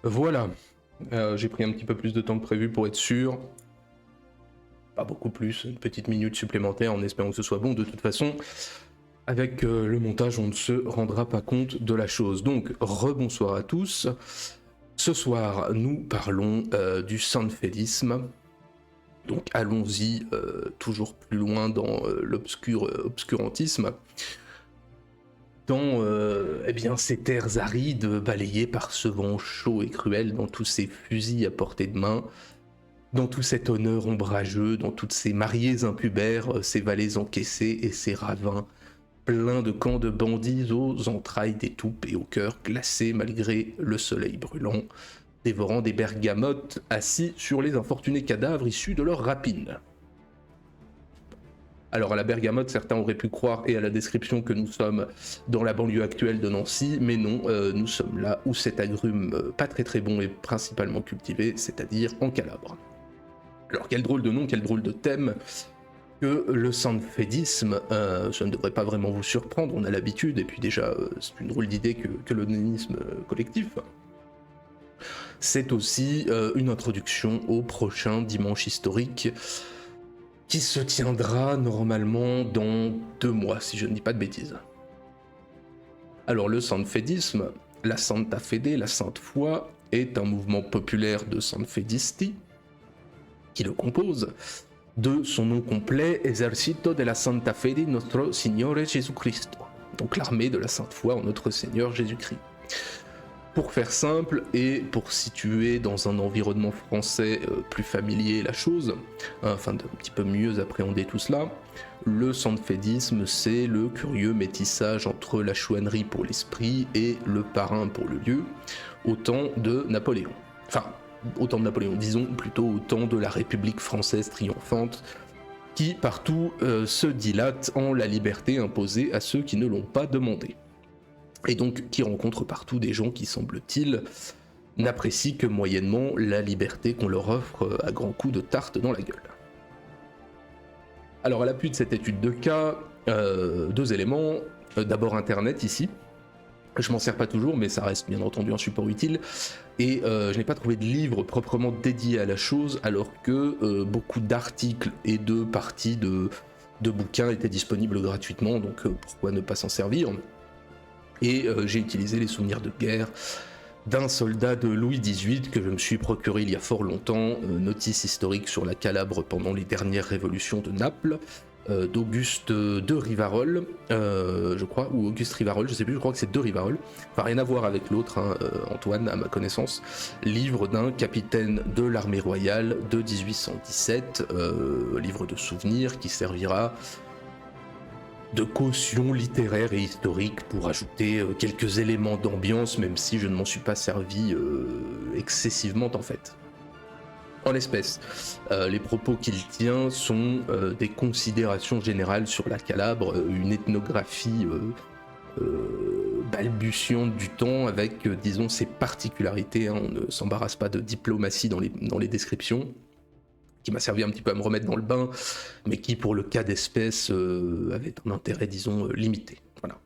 Voilà, j'ai pris un petit peu plus de temps que prévu pour être sûr. Pas beaucoup plus, une petite minute supplémentaire en espérant que ce soit bon. De toute façon, avec le montage, on ne se rendra pas compte de la chose. Donc, rebonsoir à tous. Ce soir, nous parlons du sanfédisme. Donc, allons-y toujours plus loin dans l'obscurantisme. Dans eh bien, ces terres arides balayées par ce vent chaud et cruel, dans tous ces fusils à portée de main, dans tout cet honneur ombrageux, dans toutes ces mariées impubères, ces vallées encaissées et ces ravins pleins de camps de bandits aux entrailles d'étoupes et au cœur glacé malgré le soleil brûlant, dévorant des bergamotes assis sur les infortunés cadavres issus de leur rapine. Alors à la bergamote, certains auraient pu croire et à la description que nous sommes dans la banlieue actuelle de Nancy, mais non, nous sommes là où cet agrume pas très bon est principalement cultivé, c'est-à-dire en Calabre. Alors quel drôle de nom, quel drôle de thème que le sanfédisme, ça ne devrait pas vraiment vous surprendre, on a l'habitude, et puis déjà c'est une drôle d'idée que l'onanisme collectif. C'est aussi une introduction au prochain dimanche historique qui se tiendra normalement dans 2 mois, si je ne dis pas de bêtises. Alors le sanfédisme, la Santa Fede, la Sainte Foi, est un mouvement populaire de sanfédisti qui le compose, de son nom complet, Esercito de la Santa Fede Nostro Signore Jesucristo, donc l'armée de la Sainte Foi en notre Seigneur Jésus-Christ. Pour faire simple et pour situer dans un environnement français plus familier la chose, afin d'un petit peu mieux appréhender tout cela, le sanfédisme c'est le curieux métissage entre la chouannerie pour l'esprit et le parrain pour le lieu, au temps de Napoléon. Enfin, au temps de Napoléon, disons plutôt au temps de la République française triomphante, qui partout se dilate en la liberté imposée à ceux qui ne l'ont pas demandé. Et donc qui rencontre partout des gens qui, semble-t-il, n'apprécient que moyennement la liberté qu'on leur offre à grands coups de tarte dans la gueule. Alors à l'appui de cette étude de cas, 2 éléments. D'abord Internet ici. Je m'en sers pas toujours, mais ça reste bien entendu un support utile. Et je n'ai pas trouvé de livre proprement dédié à la chose, alors que beaucoup d'articles et de parties de bouquins étaient disponibles gratuitement, donc pourquoi ne pas s'en servir ? Et j'ai utilisé les souvenirs de guerre d'un soldat de Louis XVIII que je me suis procuré il y a fort longtemps, notice historique sur la Calabre pendant les dernières révolutions de Naples, d'Auguste de Rivarol, je crois, ou Auguste Rivarol, je sais plus, je crois que c'est de Rivarol, enfin rien à voir avec l'autre, hein, Antoine, à ma connaissance, livre d'un capitaine de l'armée royale de 1817, livre de souvenirs qui servira de caution littéraire et historique pour ajouter quelques éléments d'ambiance, même si je ne m'en suis pas servi excessivement en fait. En l'espèce, les propos qu'il tient sont des considérations générales sur la Calabre, une ethnographie balbutiante du temps avec, disons, ses particularités, hein, on ne s'embarrasse pas de diplomatie dans les descriptions, qui m'a servi un petit peu à me remettre dans le bain, mais qui, pour le cas d'espèce, avait un intérêt, disons, limité. Voilà.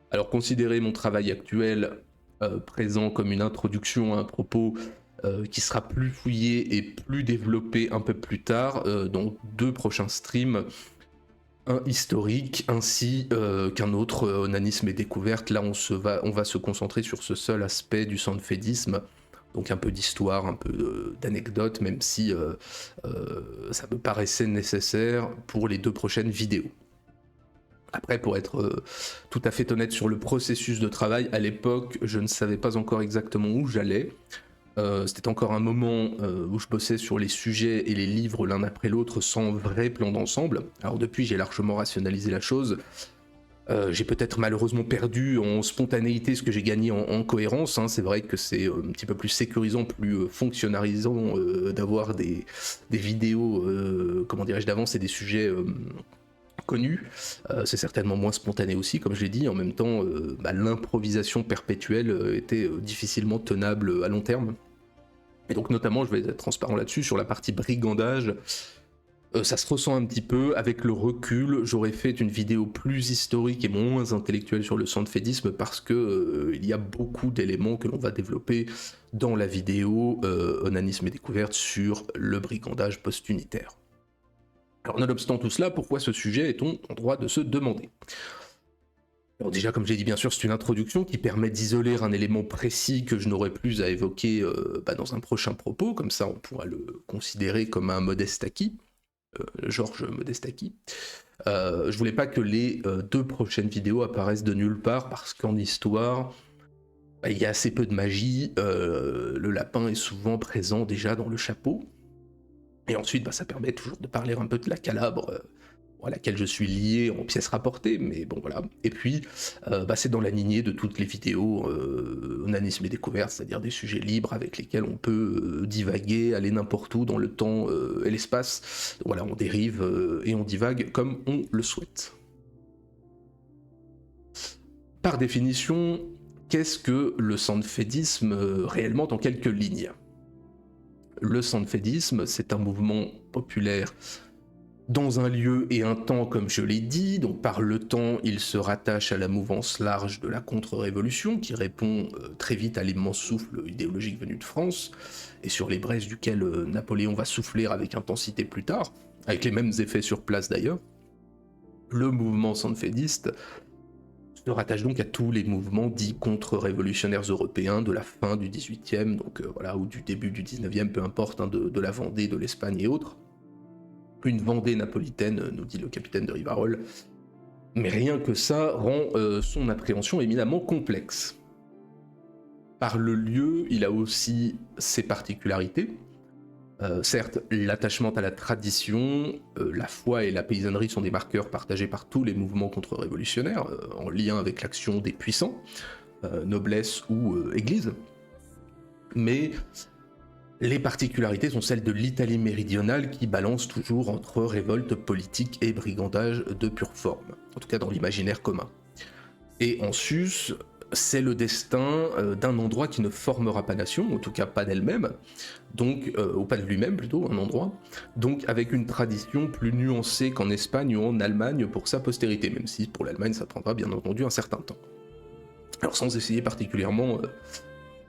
Alors, considérez mon travail actuel présent comme une introduction à un propos qui sera plus fouillé et plus développé un peu plus tard, dans 2 prochains streams, un historique ainsi qu'un autre, onanisme et découverte. Là, on va se concentrer sur ce seul aspect du sanfédisme. Donc un peu d'histoire, un peu d'anecdotes, même si ça me paraissait nécessaire pour les 2 prochaines vidéos. Après, pour être tout à fait honnête sur le processus de travail, à l'époque, je ne savais pas encore exactement où j'allais. C'était encore un moment où je bossais sur les sujets et les livres l'un après l'autre sans vrai plan d'ensemble. Alors depuis, j'ai largement rationalisé la chose. J'ai peut-être malheureusement perdu en spontanéité ce que j'ai gagné en cohérence, hein. C'est vrai que c'est un petit peu plus sécurisant, plus fonctionnalisant d'avoir des vidéos, comment dirais-je, d'avance et des sujets connus. C'est certainement moins spontané aussi, comme je l'ai dit. En même temps, l'improvisation perpétuelle était difficilement tenable à long terme. Et donc notamment, je vais être transparent là-dessus, sur la partie brigandage, Ça se ressent un petit peu, avec le recul, j'aurais fait une vidéo plus historique et moins intellectuelle sur le sanfédisme parce que il y a beaucoup d'éléments que l'on va développer dans la vidéo Onanisme et découverte sur le brigandage post-unitaire. Alors nonobstant tout cela, pourquoi ce sujet est-on en droit de se demander ? Alors déjà, comme j'ai dit, bien sûr, c'est une introduction qui permet d'isoler un élément précis que je n'aurai plus à évoquer dans un prochain propos, comme ça on pourra le considérer comme un modeste acquis. Georges Modestaki. Je voulais pas que les 2 prochaines vidéos apparaissent de nulle part parce qu'en histoire, il y a assez peu de magie. Le lapin est souvent présent déjà dans le chapeau. Et ensuite, ça permet toujours de parler un peu de la Calabre, à laquelle je suis lié en pièces rapportées, mais bon voilà. Et puis, c'est dans la lignée de toutes les vidéos Onanisme et découverte, c'est-à-dire des sujets libres avec lesquels on peut divaguer, aller n'importe où dans le temps et l'espace. Voilà, on dérive et on divague comme on le souhaite. Par définition, qu'est-ce que le sanfédisme réellement en quelques lignes ? Le sanfédisme, c'est un mouvement populaire dans un lieu et un temps, comme je l'ai dit. Donc par le temps, il se rattache à la mouvance large de la contre-révolution, qui répond très vite à l'immense souffle idéologique venu de France, et sur les braises duquel Napoléon va souffler avec intensité plus tard, avec les mêmes effets sur place d'ailleurs. Le mouvement sanfédiste se rattache donc à tous les mouvements dits contre-révolutionnaires européens de la fin du XVIIIe, donc ou du début du XIXe, peu importe, de la Vendée, de l'Espagne et autres. Une Vendée napolitaine, nous dit le capitaine de Rivarol. Mais rien que ça rend son appréhension éminemment complexe. Par le lieu, il a aussi ses particularités. Certes, l'attachement à la tradition, la foi et la paysannerie sont des marqueurs partagés par tous les mouvements contre-révolutionnaires, en lien avec l'action des puissants, noblesse ou église. Mais les particularités sont celles de l'Italie méridionale qui balance toujours entre révolte politique et brigandage de pure forme, en tout cas dans l'imaginaire commun. Et en sus, c'est le destin d'un endroit qui ne formera pas nation, en tout cas pas d'elle-même, donc, ou pas de lui-même plutôt, un endroit, donc avec une tradition plus nuancée qu'en Espagne ou en Allemagne pour sa postérité, même si pour l'Allemagne ça prendra bien entendu un certain temps. Alors sans essayer particulièrement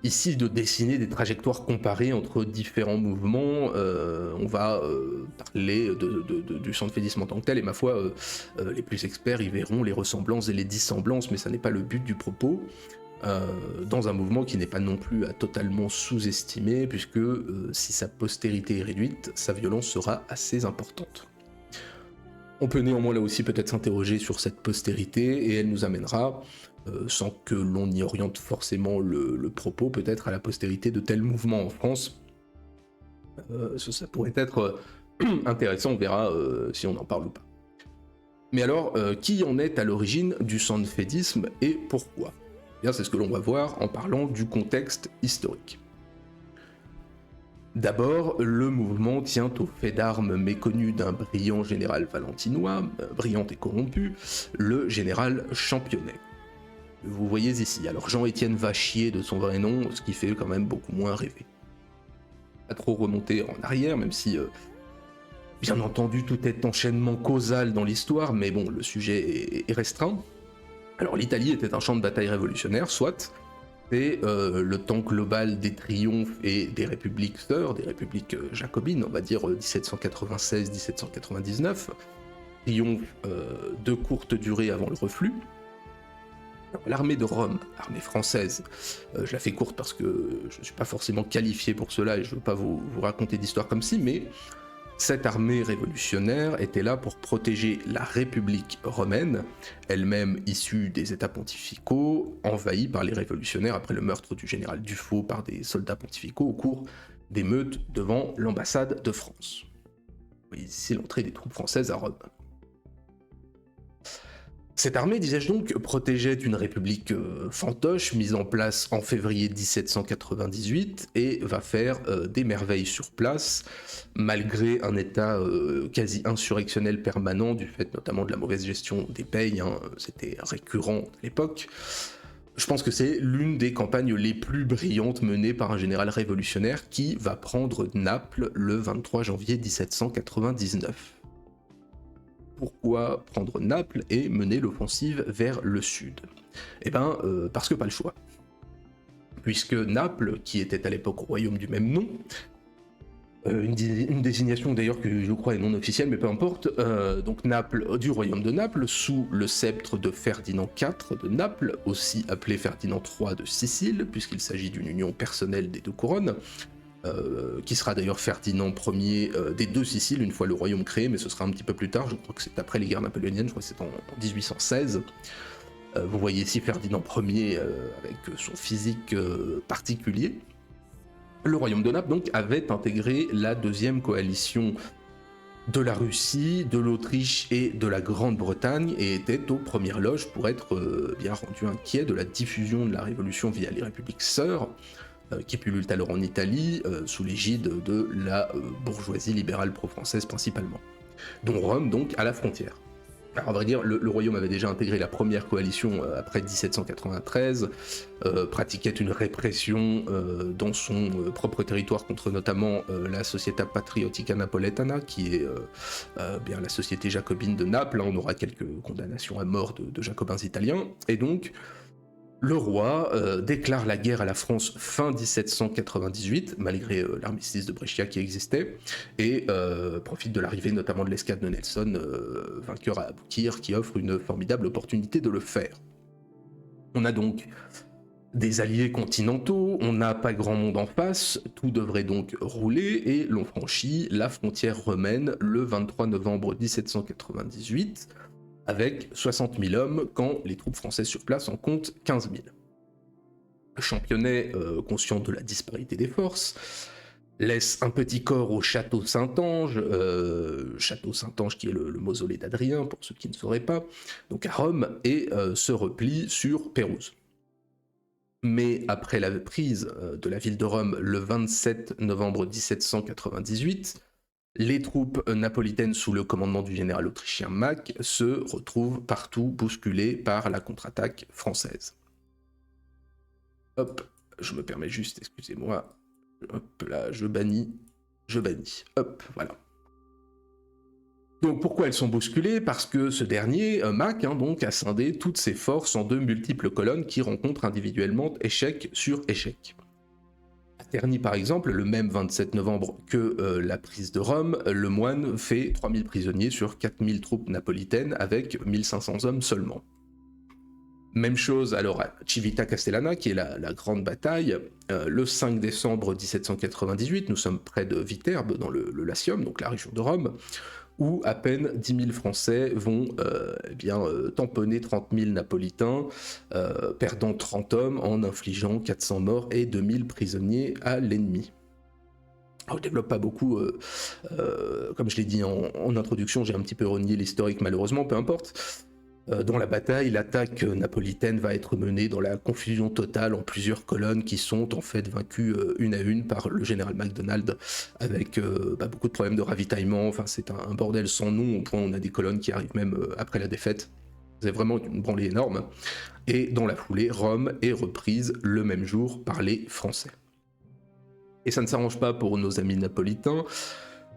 ici de dessiner des trajectoires comparées entre différents mouvements, on va parler du sanfédisme en tant que tel, et ma foi, les plus experts y verront les ressemblances et les dissemblances, mais ça n'est pas le but du propos, dans un mouvement qui n'est pas non plus à totalement sous-estimer, puisque si sa postérité est réduite, sa violence sera assez importante. On peut néanmoins là aussi peut-être s'interroger sur cette postérité, et elle nous amènera, sans que l'on y oriente forcément le propos, peut-être à la postérité de tel mouvement en France. Ça pourrait être intéressant, on verra si on en parle ou pas. Mais alors, qui en est à l'origine du sanfédisme et pourquoi ? Eh bien, c'est ce que l'on va voir en parlant du contexte historique. D'abord, le mouvement tient au fait d'armes méconnu d'un brillant général valentinois, brillant et corrompu, le général Championnet. Vous voyez ici, alors Jean-Étienne Vachier de son vrai nom, ce qui fait quand même beaucoup moins rêver. Pas trop remonter en arrière, même si, bien entendu, tout est enchaînement causal dans l'histoire, mais bon, le sujet est restreint. Alors l'Italie était un champ de bataille révolutionnaire, soit, c'est le temps global des triomphes et des républiques sœurs, des républiques jacobines, on va dire 1796-1799, triomphe de courte durée avant le reflux. L'armée de Rome, l'armée française, je la fais courte parce que je ne suis pas forcément qualifié pour cela et je ne veux pas vous raconter d'histoire comme si, mais cette armée révolutionnaire était là pour protéger la République romaine, elle-même issue des États pontificaux, envahie par les révolutionnaires après le meurtre du général Dufaux par des soldats pontificaux au cours des meutes devant l'ambassade de France. Vous voyez ici l'entrée des troupes françaises à Rome. Cette armée, disais-je donc, protégeait une république fantoche mise en place en février 1798 et va faire des merveilles sur place, malgré un état quasi insurrectionnel permanent du fait notamment de la mauvaise gestion des payes, c'était récurrent à l'époque. je pense que c'est l'une des campagnes les plus brillantes menées par un général révolutionnaire qui va prendre Naples le 23 janvier 1799. Pourquoi prendre Naples et mener l'offensive vers le sud ? Eh bien, parce que pas le choix. Puisque Naples, qui était à l'époque royaume du même nom, une désignation d'ailleurs que je crois est non officielle, mais peu importe, donc Naples, du royaume de Naples, sous le sceptre de Ferdinand IV de Naples, aussi appelé Ferdinand III de Sicile, puisqu'il s'agit d'une union personnelle des deux couronnes, qui sera d'ailleurs Ferdinand Ier des deux Siciles, une fois le royaume créé, mais ce sera un petit peu plus tard, je crois que c'est après les guerres napoléoniennes, je crois que c'est en 1816. Vous voyez ici Ferdinand Ier avec son physique particulier. Le royaume de Naples donc avait intégré la deuxième coalition de la Russie, de l'Autriche et de la Grande-Bretagne et était aux premières loges pour être bien rendu inquiet de la diffusion de la révolution via les républiques sœurs qui pullulent alors en Italie sous l'égide de la bourgeoisie libérale pro-française principalement, dont Rome donc à la frontière. Alors, à vrai dire, le royaume avait déjà intégré la première coalition après 1793, pratiquait une répression dans son propre territoire contre notamment la Società Patriottica Napoletana, qui est bien la société jacobine de Naples. On aura quelques condamnations à mort de jacobins italiens, et donc le roi déclare la guerre à la France fin 1798, malgré l'armistice de Brescia qui existait, et profite de l'arrivée notamment de l'escadre de Nelson, vainqueur à aboutir, qui offre une formidable opportunité de le faire. On a donc des alliés continentaux, on n'a pas grand monde en face, tout devrait donc rouler, et l'on franchit la frontière romaine le 23 novembre 1798, avec 60 000 hommes, quand les troupes françaises sur place en comptent 15 000. Championnet, conscient de la disparité des forces, laisse un petit corps au château Saint-Ange, qui est le mausolée d'Adrien, pour ceux qui ne sauraient pas, donc à Rome, et se replie sur Pérouse. Mais après la prise de la ville de Rome le 27 novembre 1798, les troupes napolitaines sous le commandement du général autrichien Mack se retrouvent partout bousculées par la contre-attaque française. Hop, je me permets juste, excusez-moi, hop là, je bannis, hop, voilà. Donc pourquoi elles sont bousculées ? Parce que ce dernier, Mack, donc, a scindé toutes ses forces en deux multiples colonnes qui rencontrent individuellement échec sur échec. À Terni, par exemple, le même 27 novembre que la prise de Rome, le moine fait 3000 prisonniers sur 4000 troupes napolitaines avec 1500 hommes seulement. Même chose alors à Civita Castellana, qui est la grande bataille, le 5 décembre 1798, nous sommes près de Viterbe, dans le Latium, donc la région de Rome, où à peine 10 000 Français vont tamponner 30 000 Napolitains, perdant 30 hommes en infligeant 400 morts et 2000 prisonniers à l'ennemi. Alors, je ne développe pas beaucoup, comme je l'ai dit en introduction, j'ai un petit peu renié l'historique malheureusement, peu importe. Dans la bataille, l'attaque napolitaine va être menée dans la confusion totale en plusieurs colonnes qui sont en fait vaincues une à une par le général MacDonald avec beaucoup de problèmes de ravitaillement. Enfin, c'est un bordel sans nom, au point où on a des colonnes qui arrivent même après la défaite. C'est vraiment une branlée énorme. Et dans la foulée, Rome est reprise le même jour par les Français. Et ça ne s'arrange pas pour nos amis napolitains,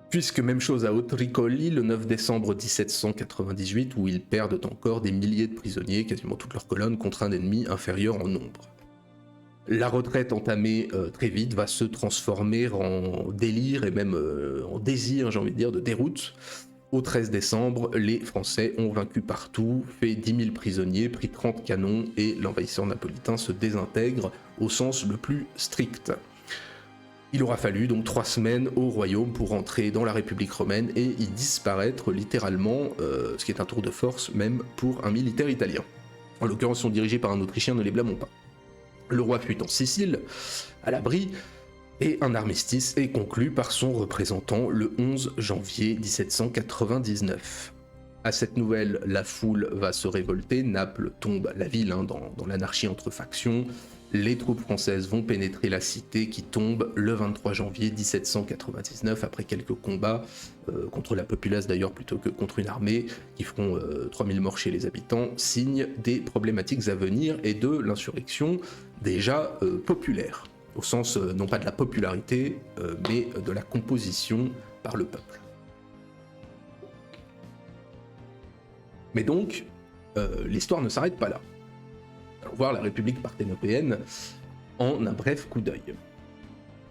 puisque même chose à Otricoli le 9 décembre 1798, où ils perdent encore des milliers de prisonniers, quasiment toute leur colonne, contre un ennemi inférieur en nombre. La retraite entamée très vite va se transformer en délire et même en désir, j'ai envie de dire, de déroute. Au 13 décembre, les Français ont vaincu partout, fait 10 000 prisonniers, pris 30 canons, et l'envahisseur napolitain se désintègre au sens le plus strict. Il aura fallu donc 3 semaines au royaume pour entrer dans la République romaine et y disparaître littéralement, ce qui est un tour de force même pour un militaire italien. En l'occurrence, ils sont dirigés par un Autrichien, ne les blâmons pas. Le roi fuit en Sicile, à l'abri, et un armistice est conclu par son représentant le 11 janvier 1799. À cette nouvelle, la foule va se révolter, Naples tombe, la ville, dans l'anarchie entre factions. les troupes françaises vont pénétrer la cité qui tombe le 23 janvier 1799 après quelques combats contre la populace d'ailleurs plutôt que contre une armée qui feront 3000 morts chez les habitants, signe des problématiques à venir et de l'insurrection déjà populaire, au sens non pas de la popularité mais de la composition par le peuple. Mais donc, l'histoire ne s'arrête pas là. Allons voir la République parthénopéenne en un bref coup d'œil.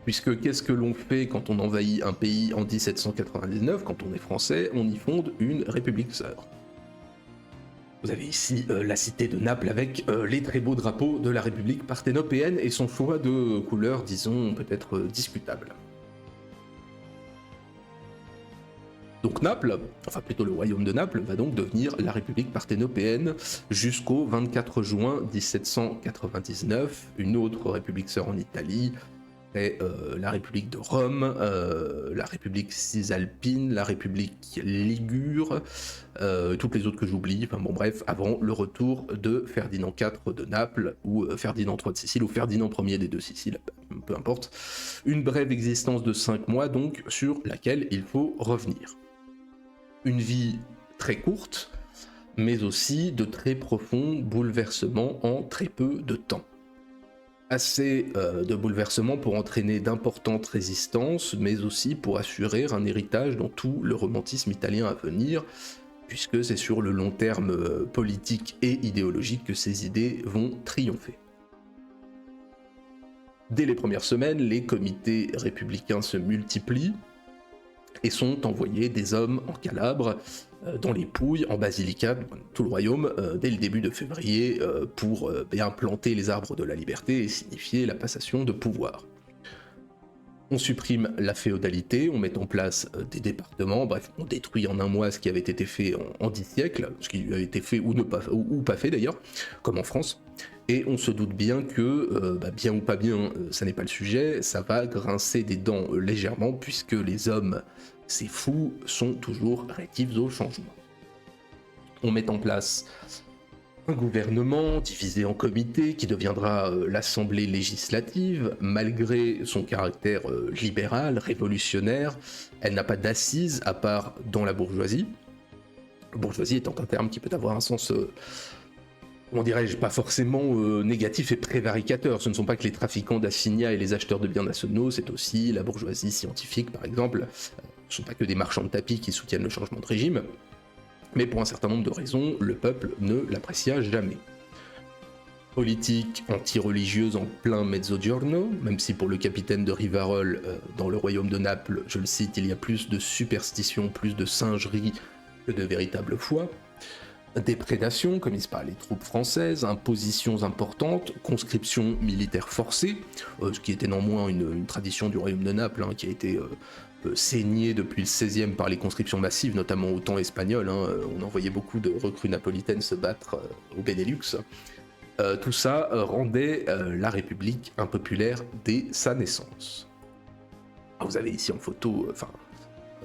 Puisque qu'est-ce que l'on fait quand on envahit un pays en 1799, quand on est français, on y fonde une république sœur. Vous avez ici la cité de Naples avec les très beaux drapeaux de la République parthénopéenne et son choix de couleurs, disons, peut-être discutable. Donc Naples, enfin plutôt le royaume de Naples, va donc devenir la République parthénopéenne jusqu'au 24 juin 1799, une autre république sœur en Italie, et la République de Rome, la République cisalpine, la République ligure, toutes les autres que j'oublie, enfin bon bref, avant le retour de Ferdinand IV de Naples, ou Ferdinand III de Sicile, ou Ferdinand Ier des deux Siciles, peu importe. Une brève existence de 5 mois donc, sur laquelle il faut revenir. Une vie très courte, mais aussi de très profonds bouleversements en très peu de temps. Assez de bouleversements pour entraîner d'importantes résistances, mais aussi pour assurer un héritage dans tout le romantisme italien à venir, puisque c'est sur le long terme politique et idéologique que ces idées vont triompher. Dès les premières semaines, les comités républicains se multiplient, et sont envoyés des hommes en Calabre, dans les Pouilles, en Basilicate, tout le royaume, dès le début de février, pour bien planter les arbres de la liberté et signifier la passation de pouvoir. On supprime la féodalité, on met en place des départements, bref, on détruit en un mois ce qui avait été fait en 10 siècles, ce qui avait été fait ou pas fait d'ailleurs, comme en France. Et on se doute bien que, bien ou pas bien, ça n'est pas le sujet, ça va grincer des dents légèrement, puisque les hommes, ces fous, sont toujours rétifs au changement. On met en place un gouvernement divisé en comités qui deviendra l'Assemblée législative. Malgré son caractère libéral, révolutionnaire, elle n'a pas d'assises à part dans la bourgeoisie. Bourgeoisie étant un terme qui peut avoir un sens... comment dirais-je, pas forcément négatif et prévaricateur. Ce ne sont pas que les trafiquants d'assignats et les acheteurs de biens nationaux, c'est aussi la bourgeoisie scientifique, par exemple. Ce ne sont pas que des marchands de tapis qui soutiennent le changement de régime. Mais pour un certain nombre de raisons, le peuple ne l'apprécia jamais. Politique anti-religieuse en plein mezzogiorno, même si pour le capitaine de Rivarol, dans le royaume de Naples, je le cite, il y a plus de superstition, plus de singerie que de véritable foi. Déprédation commise par les troupes françaises, impositions importantes, conscription militaire forcée, ce qui était néanmoins une tradition du royaume de Naples, qui a été saignée depuis le XVIe par les conscriptions massives, notamment au temps espagnol. On envoyait beaucoup de recrues napolitaines se battre au Benelux. Tout ça rendait la République impopulaire dès sa naissance. Alors vous avez ici en photo,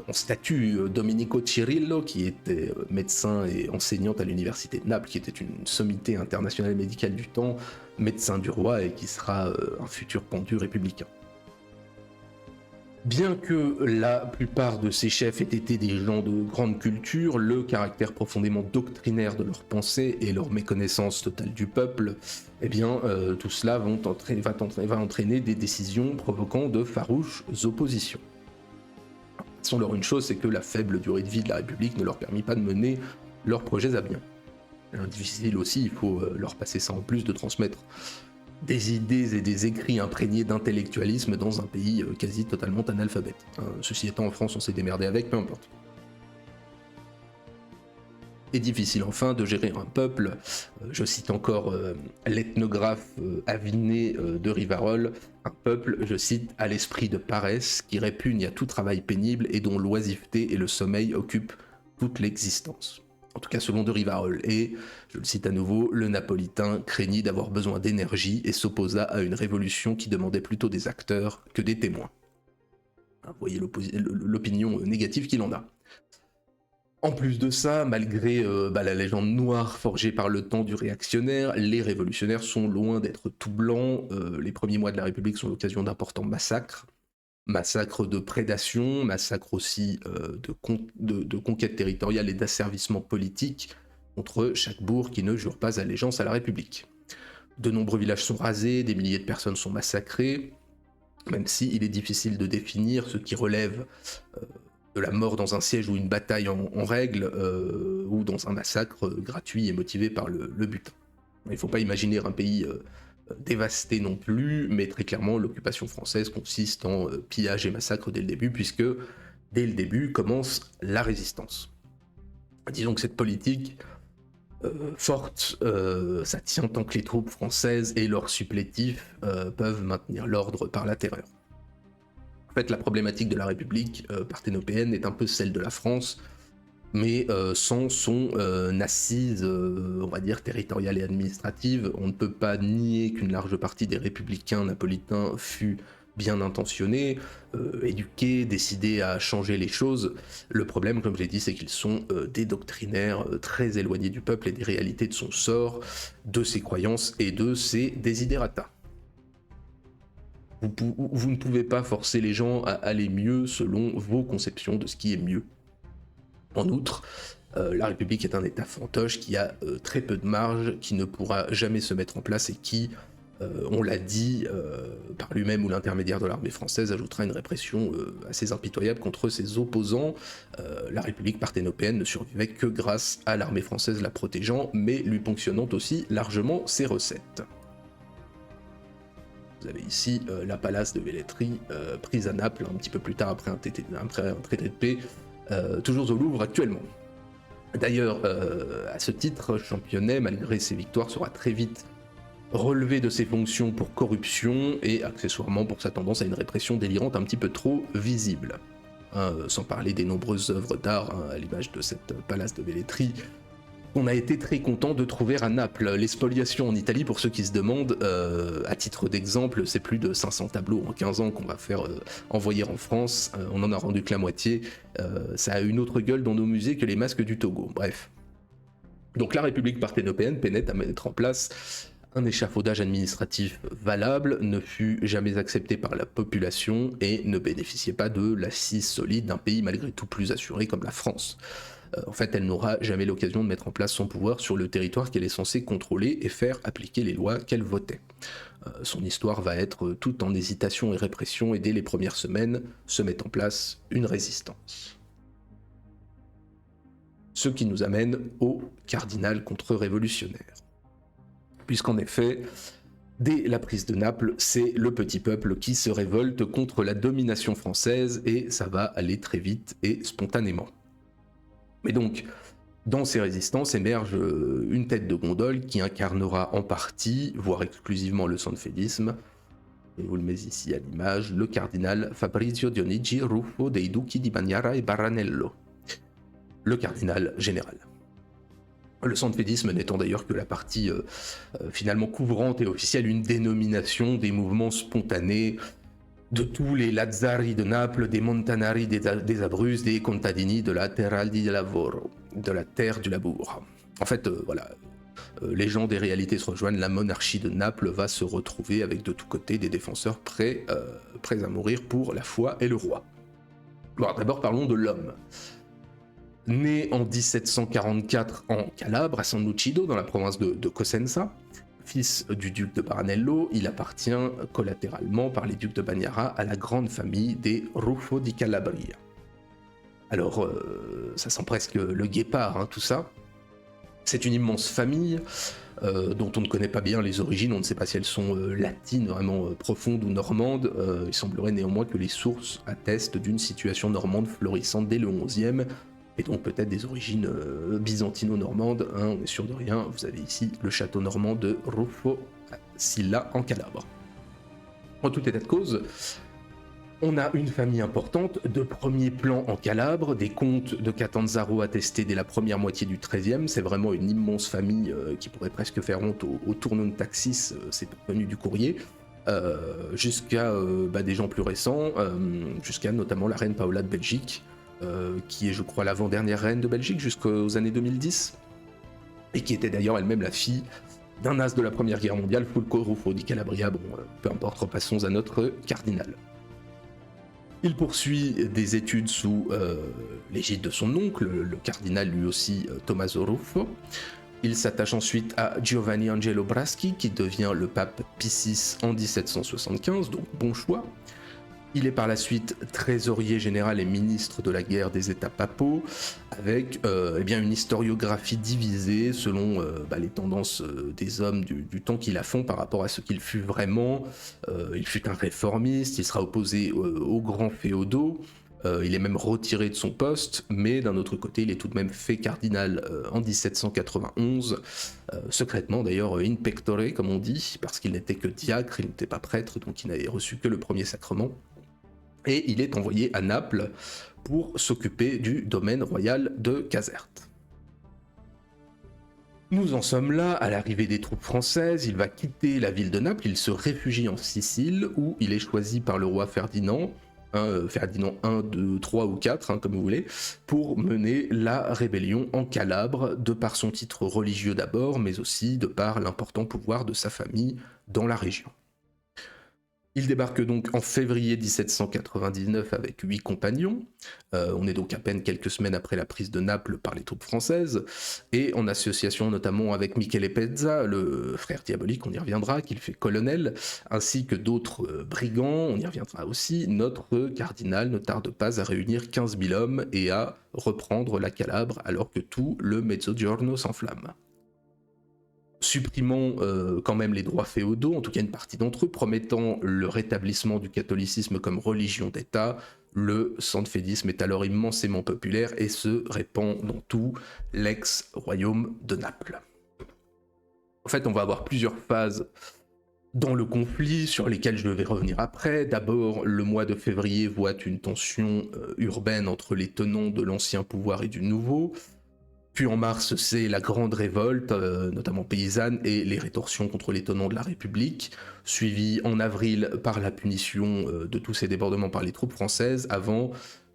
en statue, Domenico Cirillo, qui était médecin et enseignante à l'université de Naples, qui était une sommité internationale médicale du temps, médecin du roi et qui sera un futur pendu républicain. Bien que la plupart de ces chefs aient été des gens de grande culture, le caractère profondément doctrinaire de leurs pensées et leur méconnaissance totale du peuple, tout cela va entraîner des décisions provoquant de farouches oppositions. Sans-leur une chose, c'est que la faible durée de vie de la République ne leur permit pas de mener leurs projets à bien. Difficile aussi, il faut leur passer ça en plus de transmettre des idées et des écrits imprégnés d'intellectualisme dans un pays quasi totalement analphabète. Ceci étant, en France, on s'est démerdé avec, peu importe. Et difficile enfin de gérer un peuple, je cite encore l'ethnographe Aviné de Rivarol, un peuple, je cite, à l'esprit de paresse, qui répugne à tout travail pénible et dont l'oisiveté et le sommeil occupent toute l'existence. En tout cas selon de Rivarol, et, je le cite à nouveau, le Napolitain craignit d'avoir besoin d'énergie et s'opposa à une révolution qui demandait plutôt des acteurs que des témoins. Vous voyez l'opinion négative qu'il en a. En plus de ça, malgré la légende noire forgée par le temps du réactionnaire, les révolutionnaires sont loin d'être tout blancs. Les premiers mois de la République sont l'occasion d'importants massacres. Massacres de prédation, massacres aussi de conquête territoriale et d'asservissement politique contre chaque bourg qui ne jure pas allégeance à la République. De nombreux villages sont rasés, des milliers de personnes sont massacrées, même si il est difficile de définir ce qui relève de la mort dans un siège ou une bataille en règle, ou dans un massacre gratuit et motivé par le butin. Il ne faut pas imaginer un pays dévasté non plus, mais très clairement l'occupation française consiste en pillage et massacre dès le début, puisque dès le début commence la résistance. Disons que cette politique forte, ça tient tant que les troupes françaises et leurs supplétifs peuvent maintenir l'ordre par la terreur. En fait, la problématique de la République parthénopéenne est un peu celle de la France, mais sans son assise, on va dire, territoriale et administrative. On ne peut pas nier qu'une large partie des républicains napolitains fut bien intentionnés, éduqués, décidés à changer les choses. Le problème, comme je l'ai dit, c'est qu'ils sont des doctrinaires très éloignés du peuple et des réalités de son sort, de ses croyances et de ses desiderata. Vous ne pouvez pas forcer les gens à aller mieux selon vos conceptions de ce qui est mieux. En outre, la République est un État fantoche qui a très peu de marge, qui ne pourra jamais se mettre en place et qui, on l'a dit, par lui-même ou l'intermédiaire de l'armée française, ajoutera une répression assez impitoyable contre ses opposants. La République parthénopéenne ne survivait que grâce à l'armée française la protégeant, mais lui ponctionnant aussi largement ses recettes. Vous avez ici la Palace de Velletri, prise à Naples un petit peu plus tard après un traité de paix, toujours au Louvre actuellement. D'ailleurs, à ce titre, Championnet, malgré ses victoires, sera très vite relevé de ses fonctions pour corruption et accessoirement pour sa tendance à une répression délirante un petit peu trop visible. Sans parler des nombreuses œuvres d'art, à l'image de cette Palace de Velletri, on a été très content de trouver à Naples. Les spoliations en Italie, pour ceux qui se demandent, à titre d'exemple, c'est plus de 500 tableaux en 15 ans qu'on va faire envoyer en France. On en a rendu que la moitié. Ça a une autre gueule dans nos musées que les masques du Togo. Bref. Donc la République parthénopéenne peinait à mettre en place un échafaudage administratif valable, ne fut jamais accepté par la population et ne bénéficiait pas de l'assise solide d'un pays malgré tout plus assuré comme la France. En fait, elle n'aura jamais l'occasion de mettre en place son pouvoir sur le territoire qu'elle est censée contrôler et faire appliquer les lois qu'elle votait. Son histoire va être toute en hésitation et répression, et dès les premières semaines se met en place une résistance. Ce qui nous amène au cardinal contre-révolutionnaire. Puisqu'en effet, dès la prise de Naples, c'est le petit peuple qui se révolte contre la domination française, et ça va aller très vite et spontanément. Mais donc, dans ces résistances émerge une tête de gondole qui incarnera en partie, voire exclusivement le sanfédisme, et vous le mettez ici à l'image, le cardinal Fabrizio Dionigi Ruffo dei Duchi di Bagnara e Baranello, le cardinal général. Le sanfédisme n'étant d'ailleurs que la partie finalement couvrante et officielle, une dénomination des mouvements spontanés de tous les Lazzari de Naples, des Montanari des Abruzzes, des Contadini de la Terra di Lavoro, de la terre du labour. En fait, les gens des réalités se rejoignent, la monarchie de Naples va se retrouver avec de tous côtés des défenseurs prêts à mourir pour la foi et le roi. Bon, d'abord parlons de l'homme. Né en 1744 en Calabre, à San Lucido, dans la province de Cosenza, fils du duc de Baranello, il appartient collatéralement par les ducs de Bagnara à la grande famille des Ruffo di Calabria. Alors, ça sent presque le guépard, tout ça. C'est une immense famille dont on ne connaît pas bien les origines, on ne sait pas si elles sont latines, vraiment profondes ou normandes. Il semblerait néanmoins que les sources attestent d'une situation normande florissante dès le XIe, et donc peut-être des origines byzantino-normandes, on est sûr de rien. Vous avez ici le château normand de Ruffo Silla en Calabre. En tout état de cause, on a une famille importante de premier plan en Calabre, des comtes de Catanzaro attestés dès la première moitié du XIIIe. C'est vraiment une immense famille qui pourrait presque faire honte au tournant de Taxis, c'est venu du courrier, jusqu'à des gens plus récents, jusqu'à notamment la reine Paola de Belgique, qui est je crois l'avant-dernière reine de Belgique jusqu'aux années 2010, et qui était d'ailleurs elle-même la fille d'un as de la Première Guerre mondiale, Fulco Ruffo di Calabria. Bon, peu importe, repassons à notre cardinal. Il poursuit des études sous l'égide de son oncle, le cardinal lui aussi Tommaso Ruffo. Il s'attache ensuite à Giovanni Angelo Braschi, qui devient le pape Pie VI en 1775, donc bon choix. Il est par la suite trésorier général et ministre de la guerre des États papaux, avec une historiographie divisée selon les tendances des hommes du temps qui la font par rapport à ce qu'il fut vraiment. Il fut un réformiste, il sera opposé aux grands féodaux, il est même retiré de son poste, mais d'un autre côté, il est tout de même fait cardinal en 1791, secrètement d'ailleurs in pectore, comme on dit, parce qu'il n'était que diacre, il n'était pas prêtre, donc il n'avait reçu que le premier sacrement. Et il est envoyé à Naples pour s'occuper du domaine royal de Caserte. Nous en sommes là, à l'arrivée des troupes françaises, il va quitter la ville de Naples, il se réfugie en Sicile, où il est choisi par le roi Ferdinand, Ferdinand I, 2, 3 ou 4, comme vous voulez, pour mener la rébellion en Calabre, de par son titre religieux d'abord, mais aussi de par l'important pouvoir de sa famille dans la région. Il débarque donc en février 1799 avec 8 compagnons, on est donc à peine quelques semaines après la prise de Naples par les troupes françaises, et en association notamment avec Michele Pezza, le frère diabolique, on y reviendra, qu'il fait colonel, ainsi que d'autres brigands, on y reviendra aussi. Notre cardinal ne tarde pas à réunir 15 000 hommes et à reprendre la Calabre alors que tout le Mezzogiorno s'enflamme. Supprimant quand même les droits féodaux, en tout cas une partie d'entre eux, promettant le rétablissement du catholicisme comme religion d'État, le sanfédisme est alors immensément populaire et se répand dans tout l'ex-royaume de Naples. En fait, on va avoir plusieurs phases dans le conflit sur lesquelles je vais revenir après. D'abord, le mois de février voit une tension urbaine entre les tenants de l'ancien pouvoir et du nouveau. Puis en mars, c'est la grande révolte, notamment paysanne, et les rétorsions contre les tenants de la République, suivies en avril par la punition de tous ces débordements par les troupes françaises, avant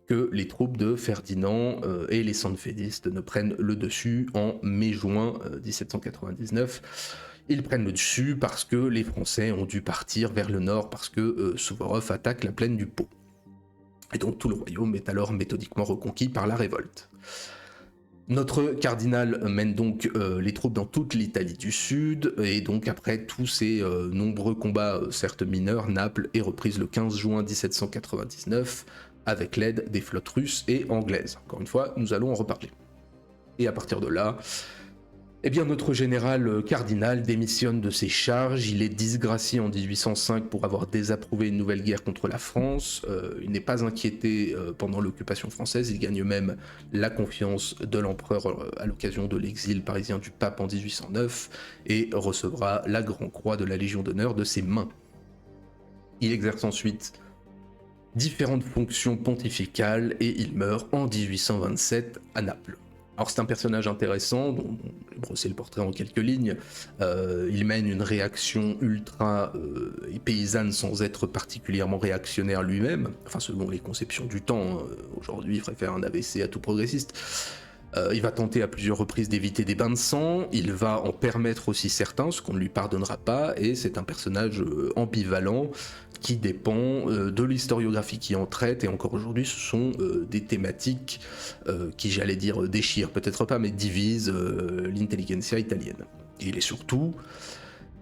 que les troupes de Ferdinand et les sanfédistes ne prennent le dessus en mai-juin 1799. Ils prennent le dessus parce que les Français ont dû partir vers le nord, parce que Suvorov attaque la plaine du Pô. Et donc tout le royaume est alors méthodiquement reconquis par la révolte. Notre cardinal mène donc les troupes dans toute l'Italie du Sud, et donc après tous ces nombreux combats, certes mineurs, Naples est reprise le 15 juin 1799 avec l'aide des flottes russes et anglaises. Encore une fois, nous allons en reparler. Et à partir de là, notre général cardinal démissionne de ses charges, il est disgracié en 1805 pour avoir désapprouvé une nouvelle guerre contre la France, il n'est pas inquiété pendant l'occupation française, il gagne même la confiance de l'empereur à l'occasion de l'exil parisien du pape en 1809 et recevra la Grande Croix de la Légion d'honneur de ses mains. Il exerce ensuite différentes fonctions pontificales et il meurt en 1827 à Naples. Alors c'est un personnage intéressant, dont je vais brosser le portrait en quelques lignes. Il mène une réaction ultra paysanne sans être particulièrement réactionnaire lui-même, enfin selon les conceptions du temps. Aujourd'hui, il ferait faire un AVC à tout progressiste. Il va tenter à plusieurs reprises d'éviter des bains de sang, il va en permettre aussi certains, ce qu'on ne lui pardonnera pas, et c'est un personnage ambivalent qui dépend de l'historiographie qui en traite, et encore aujourd'hui ce sont des thématiques qui, j'allais dire, déchirent, peut-être pas, mais divisent l'intelligentsia italienne. Et il est surtout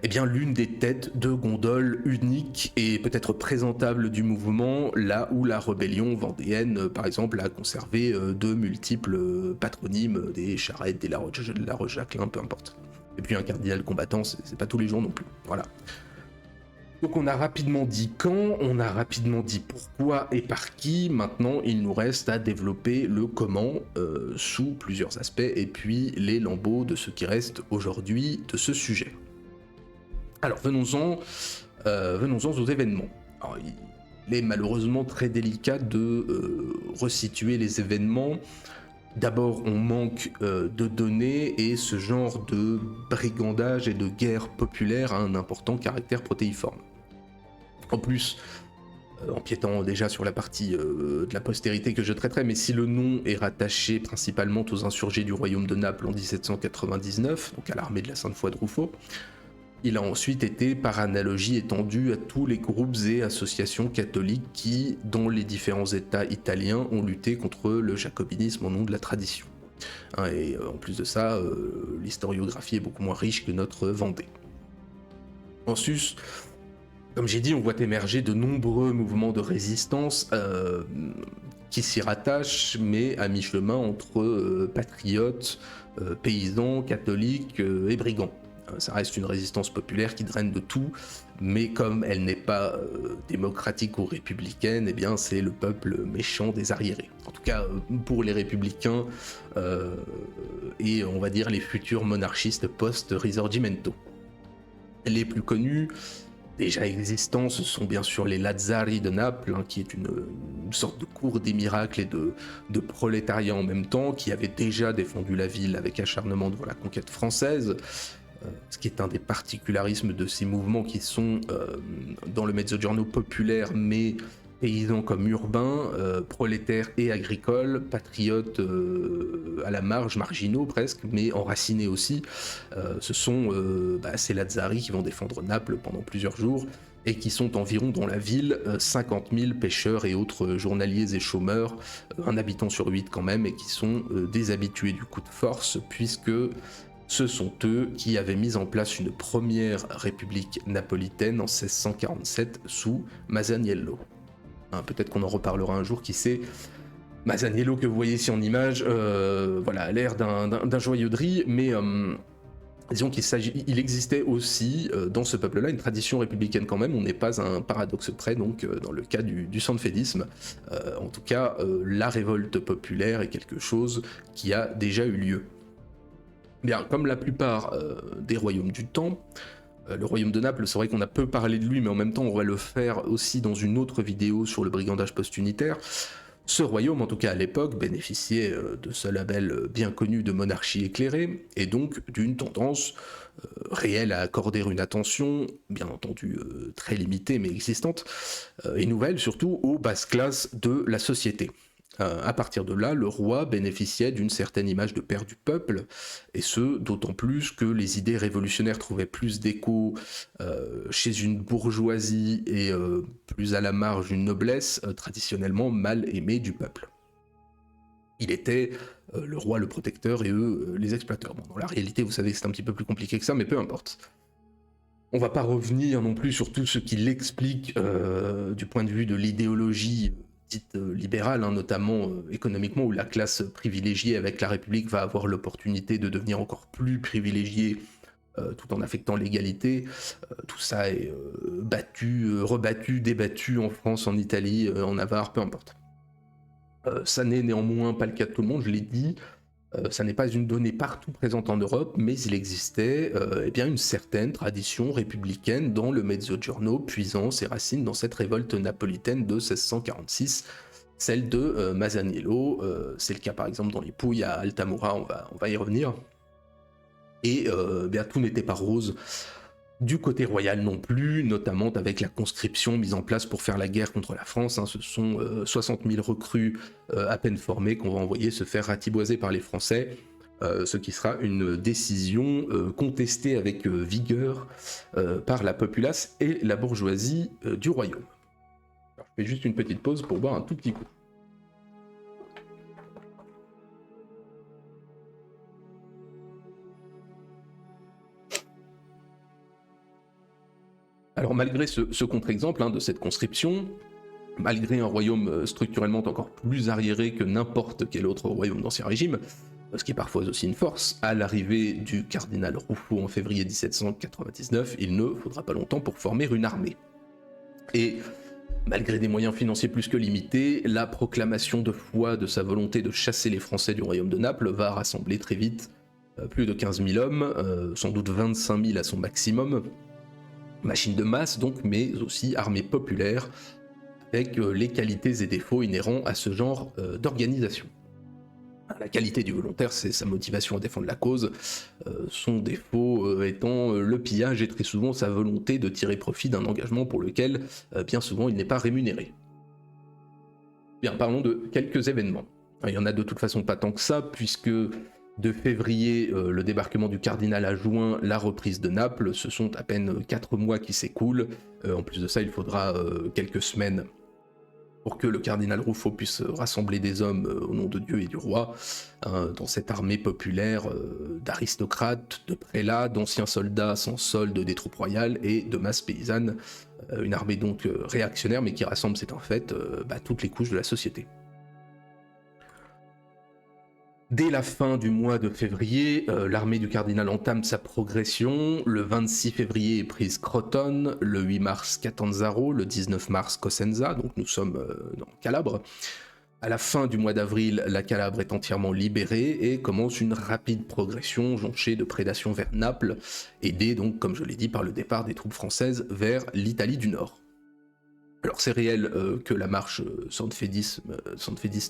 l'une des têtes de gondole unique et peut-être présentable du mouvement, là où la rébellion vendéenne, par exemple, a conservé de multiples patronymes, des Charrettes, des La Roche-Jacquelin, peu importe. Et puis un cardinal combattant, c'est pas tous les jours non plus, voilà. Donc on a rapidement dit quand, on a rapidement dit pourquoi et par qui, maintenant il nous reste à développer le comment sous plusieurs aspects, et puis les lambeaux de ce qui reste aujourd'hui de ce sujet. Alors venons-en aux événements. Alors, il est malheureusement très délicat de resituer les événements. D'abord, on manque de données et ce genre de brigandage et de guerre populaire a un important caractère protéiforme. En plus, empiétant déjà sur la partie de la postérité que je traiterai, mais si le nom est rattaché principalement aux insurgés du royaume de Naples en 1799, donc à l'armée de la Sainte-Foi de Ruffo, il a ensuite été par analogie étendu à tous les groupes et associations catholiques qui, dans les différents États italiens, ont lutté contre le jacobinisme au nom de la tradition. Et en plus de ça, l'historiographie est beaucoup moins riche que notre Vendée. En sus, comme j'ai dit, on voit émerger de nombreux mouvements de résistance qui s'y rattachent, mais à mi-chemin entre patriotes, paysans, catholiques et brigands. Ça reste une résistance populaire qui draine de tout, mais comme elle n'est pas démocratique ou républicaine, eh bien c'est le peuple méchant des arriérés. En tout cas, pour les républicains et on va dire les futurs monarchistes post-Risorgimento. Les plus connus, déjà existants, ce sont bien sûr les Lazzari de Naples, qui est une sorte de cour des miracles et de prolétariat en même temps, qui avait déjà défendu la ville avec acharnement devant la conquête française. Ce qui est un des particularismes de ces mouvements qui sont dans le mezzogiorno populaire, mais paysans comme urbains, prolétaires et agricoles, patriotes à la marge, marginaux presque, mais enracinés aussi. Ce sont ces Lazzari qui vont défendre Naples pendant plusieurs jours et qui sont environ dans la ville 50 000 pêcheurs et autres journaliers et chômeurs, un habitant sur 8 quand même, et qui sont des habitués du coup de force, puisque ce sont eux qui avaient mis en place une première république napolitaine en 1647 sous Masaniello. Peut-être qu'on en reparlera un jour, qui sait. Masaniello que vous voyez ici en image, a l'air d'un joyeux de riz, mais disons qu'il existait aussi dans ce peuple-là une tradition républicaine quand même. On n'est pas à un paradoxe près, donc dans le cas du sanfédisme. En tout cas, la révolte populaire est quelque chose qui a déjà eu lieu. Bien, comme la plupart des royaumes du temps, le royaume de Naples, c'est vrai qu'on a peu parlé de lui, mais en même temps on va le faire aussi dans une autre vidéo sur le brigandage post-unitaire. Ce royaume, en tout cas à l'époque, bénéficiait de ce label bien connu de monarchie éclairée, et donc d'une tendance réelle à accorder une attention, bien entendu très limitée mais existante, et nouvelle surtout aux basses classes de la société. À partir de là, le roi bénéficiait d'une certaine image de père du peuple, et ce, d'autant plus que les idées révolutionnaires trouvaient plus d'écho chez une bourgeoisie et plus à la marge une noblesse traditionnellement mal aimée du peuple. Il était le roi le protecteur et eux les exploiteurs. Bon, dans la réalité, vous savez que c'est un petit peu plus compliqué que ça, mais peu importe. On va pas revenir non plus sur tout ce qui l'explique du point de vue de l'idéologie dite libérale, notamment économiquement, où la classe privilégiée avec la République va avoir l'opportunité de devenir encore plus privilégiée tout en affectant l'égalité. Tout ça est battu, rebattu, débattu en France, en Italie, en Navarre, peu importe. Ça n'est néanmoins pas le cas de tout le monde, je l'ai dit. Ça n'est pas une donnée partout présente en Europe, mais il existait une certaine tradition républicaine dans le Mezzogiorno, puisant ses racines dans cette révolte napolitaine de 1646, celle de Masaniello. C'est le cas par exemple dans les Pouilles à Altamura, on va y revenir. Et tout n'était pas rose du côté royal non plus, notamment avec la conscription mise en place pour faire la guerre contre la France. Ce sont 60 000 recrues à peine formées qu'on va envoyer se faire ratiboiser par les Français, ce qui sera une décision contestée avec vigueur par la populace et la bourgeoisie du royaume. Alors, je fais juste une petite pause pour boire un tout petit coup. Alors malgré ce contre-exemple de cette conscription, malgré un royaume structurellement encore plus arriéré que n'importe quel autre royaume d'Ancien Régime, ce qui est parfois aussi une force, à l'arrivée du cardinal Ruffo en février 1799, il ne faudra pas longtemps pour former une armée. Et malgré des moyens financiers plus que limités, la proclamation de foi de sa volonté de chasser les Français du royaume de Naples va rassembler très vite plus de 15 000 hommes, sans doute 25 000 à son maximum, machine de masse donc, mais aussi armée populaire, avec les qualités et défauts inhérents à ce genre d'organisation. La qualité du volontaire, c'est sa motivation à défendre la cause, son défaut étant le pillage et très souvent sa volonté de tirer profit d'un engagement pour lequel bien souvent il n'est pas rémunéré. Bien, parlons de quelques événements. Il y en a de toute façon pas tant que ça, puisque de février, le débarquement du cardinal à juin, la reprise de Naples, ce sont à peine 4 mois qui s'écoulent. En plus de ça, il faudra quelques semaines pour que le cardinal Ruffo puisse rassembler des hommes au nom de Dieu et du roi, dans cette armée populaire d'aristocrates, de prélats, d'anciens soldats sans solde des troupes royales et de masses paysannes, une armée donc réactionnaire mais qui rassemble, c'est un fait, toutes les couches de la société. Dès la fin du mois de février, l'armée du cardinal entame sa progression. Le 26 février est prise Crotone, le 8 mars Catanzaro, le 19 mars Cosenza, donc nous sommes dans Calabre. À la fin du mois d'avril, la Calabre est entièrement libérée et commence une rapide progression jonchée de prédation vers Naples, aidée donc, comme je l'ai dit, par le départ des troupes françaises vers l'Italie du Nord. Alors c'est réel que la marche sanfédiste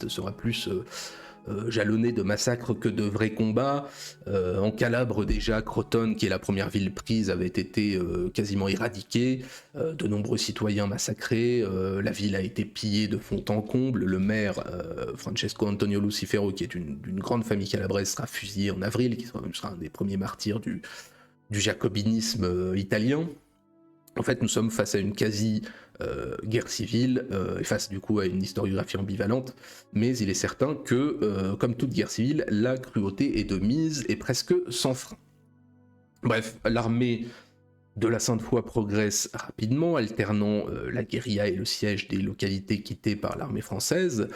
sera plus jalonnée de massacres que de vrais combats. En Calabre déjà, Crotone, qui est la première ville prise, avait été quasiment éradiquée, de nombreux citoyens massacrés, la ville a été pillée de fond en comble, le maire Francesco Antonio Lucifero, qui est d'une grande famille calabraise, sera fusillé en avril, qui sera un des premiers martyrs du jacobinisme italien. En fait, nous sommes face à une quasi-guerre civile, et face du coup à une historiographie ambivalente, mais il est certain que, comme toute guerre civile, la cruauté est de mise et presque sans frein. Bref, l'armée de la Sainte-Foi progresse rapidement, alternant la guérilla et le siège des localités quittées par l'armée française.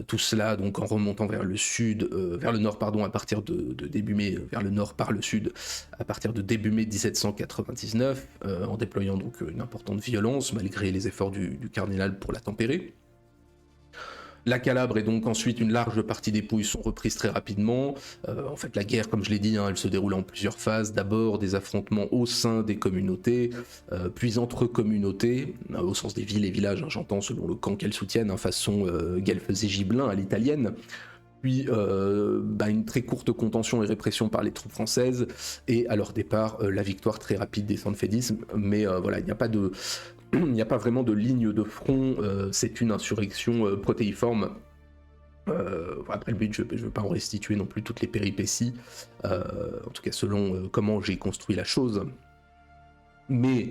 Tout cela donc en remontant vers le sud, vers le nord pardon, à partir de début mai, vers le nord par le sud, à partir de début mai 1799, en déployant donc une importante violence malgré les efforts du cardinal pour la tempérer. La Calabre et donc ensuite une large partie des Pouilles sont reprises très rapidement. En fait, la guerre, comme je l'ai dit, elle se déroule en plusieurs phases. D'abord des affrontements au sein des communautés, puis entre communautés, au sens des villes et villages, j'entends selon le camp qu'elles soutiennent, façon guelfes et gibelins à l'italienne. Puis une très courte contention et répression par les troupes françaises, et à leur départ, la victoire très rapide des sanfédistes. Mais voilà, il n'y a pas vraiment de ligne de front, c'est une insurrection protéiforme. Après le but, je ne veux pas en restituer non plus toutes les péripéties, en tout cas selon comment j'ai construit la chose. Mais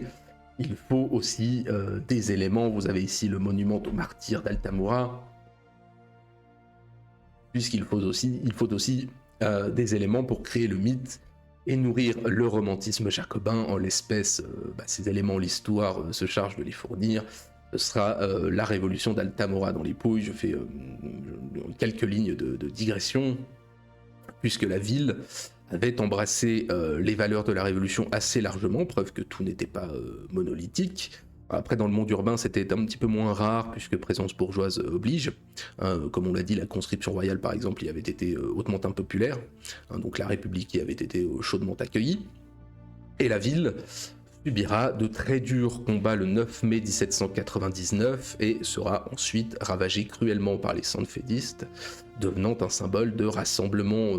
il faut aussi des éléments. Vous avez ici le monument aux martyrs d'Altamura, puisqu'il faut aussi des éléments pour créer le mythe et nourrir le romantisme jacobin. En l'espèce, ces éléments, l'histoire se charge de les fournir. Ce sera la révolution d'Altamura dans les Pouilles. Je fais quelques lignes de digression, puisque la ville avait embrassé les valeurs de la révolution assez largement, preuve que tout n'était pas monolithique. Après, dans le monde urbain, c'était un petit peu moins rare, puisque présence bourgeoise oblige. Comme on l'a dit, la conscription royale, par exemple, y avait été hautement impopulaire. Donc la République y avait été chaudement accueillie. Et la ville subira de très durs combats le 9 mai 1799 et sera ensuite ravagée cruellement par les sanfédistes, devenant un symbole de rassemblement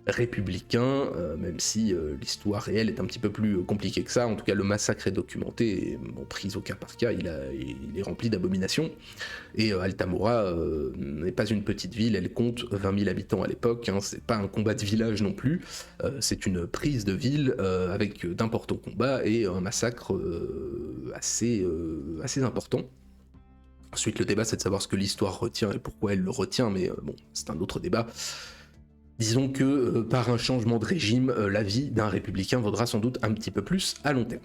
républicain, même si l'histoire réelle est un petit peu plus compliquée que ça. En tout cas, le massacre est documenté, et, pris au cas par cas, il est rempli d'abominations. Et Altamura n'est pas une petite ville, elle compte 20 000 habitants à l'époque, c'est pas un combat de village non plus, c'est une prise de ville avec d'importants combats et un massacre assez important. Ensuite, le débat, c'est de savoir ce que l'histoire retient et pourquoi elle le retient, mais c'est un autre débat. Disons que par un changement de régime, la vie d'un républicain vaudra sans doute un petit peu plus à long terme.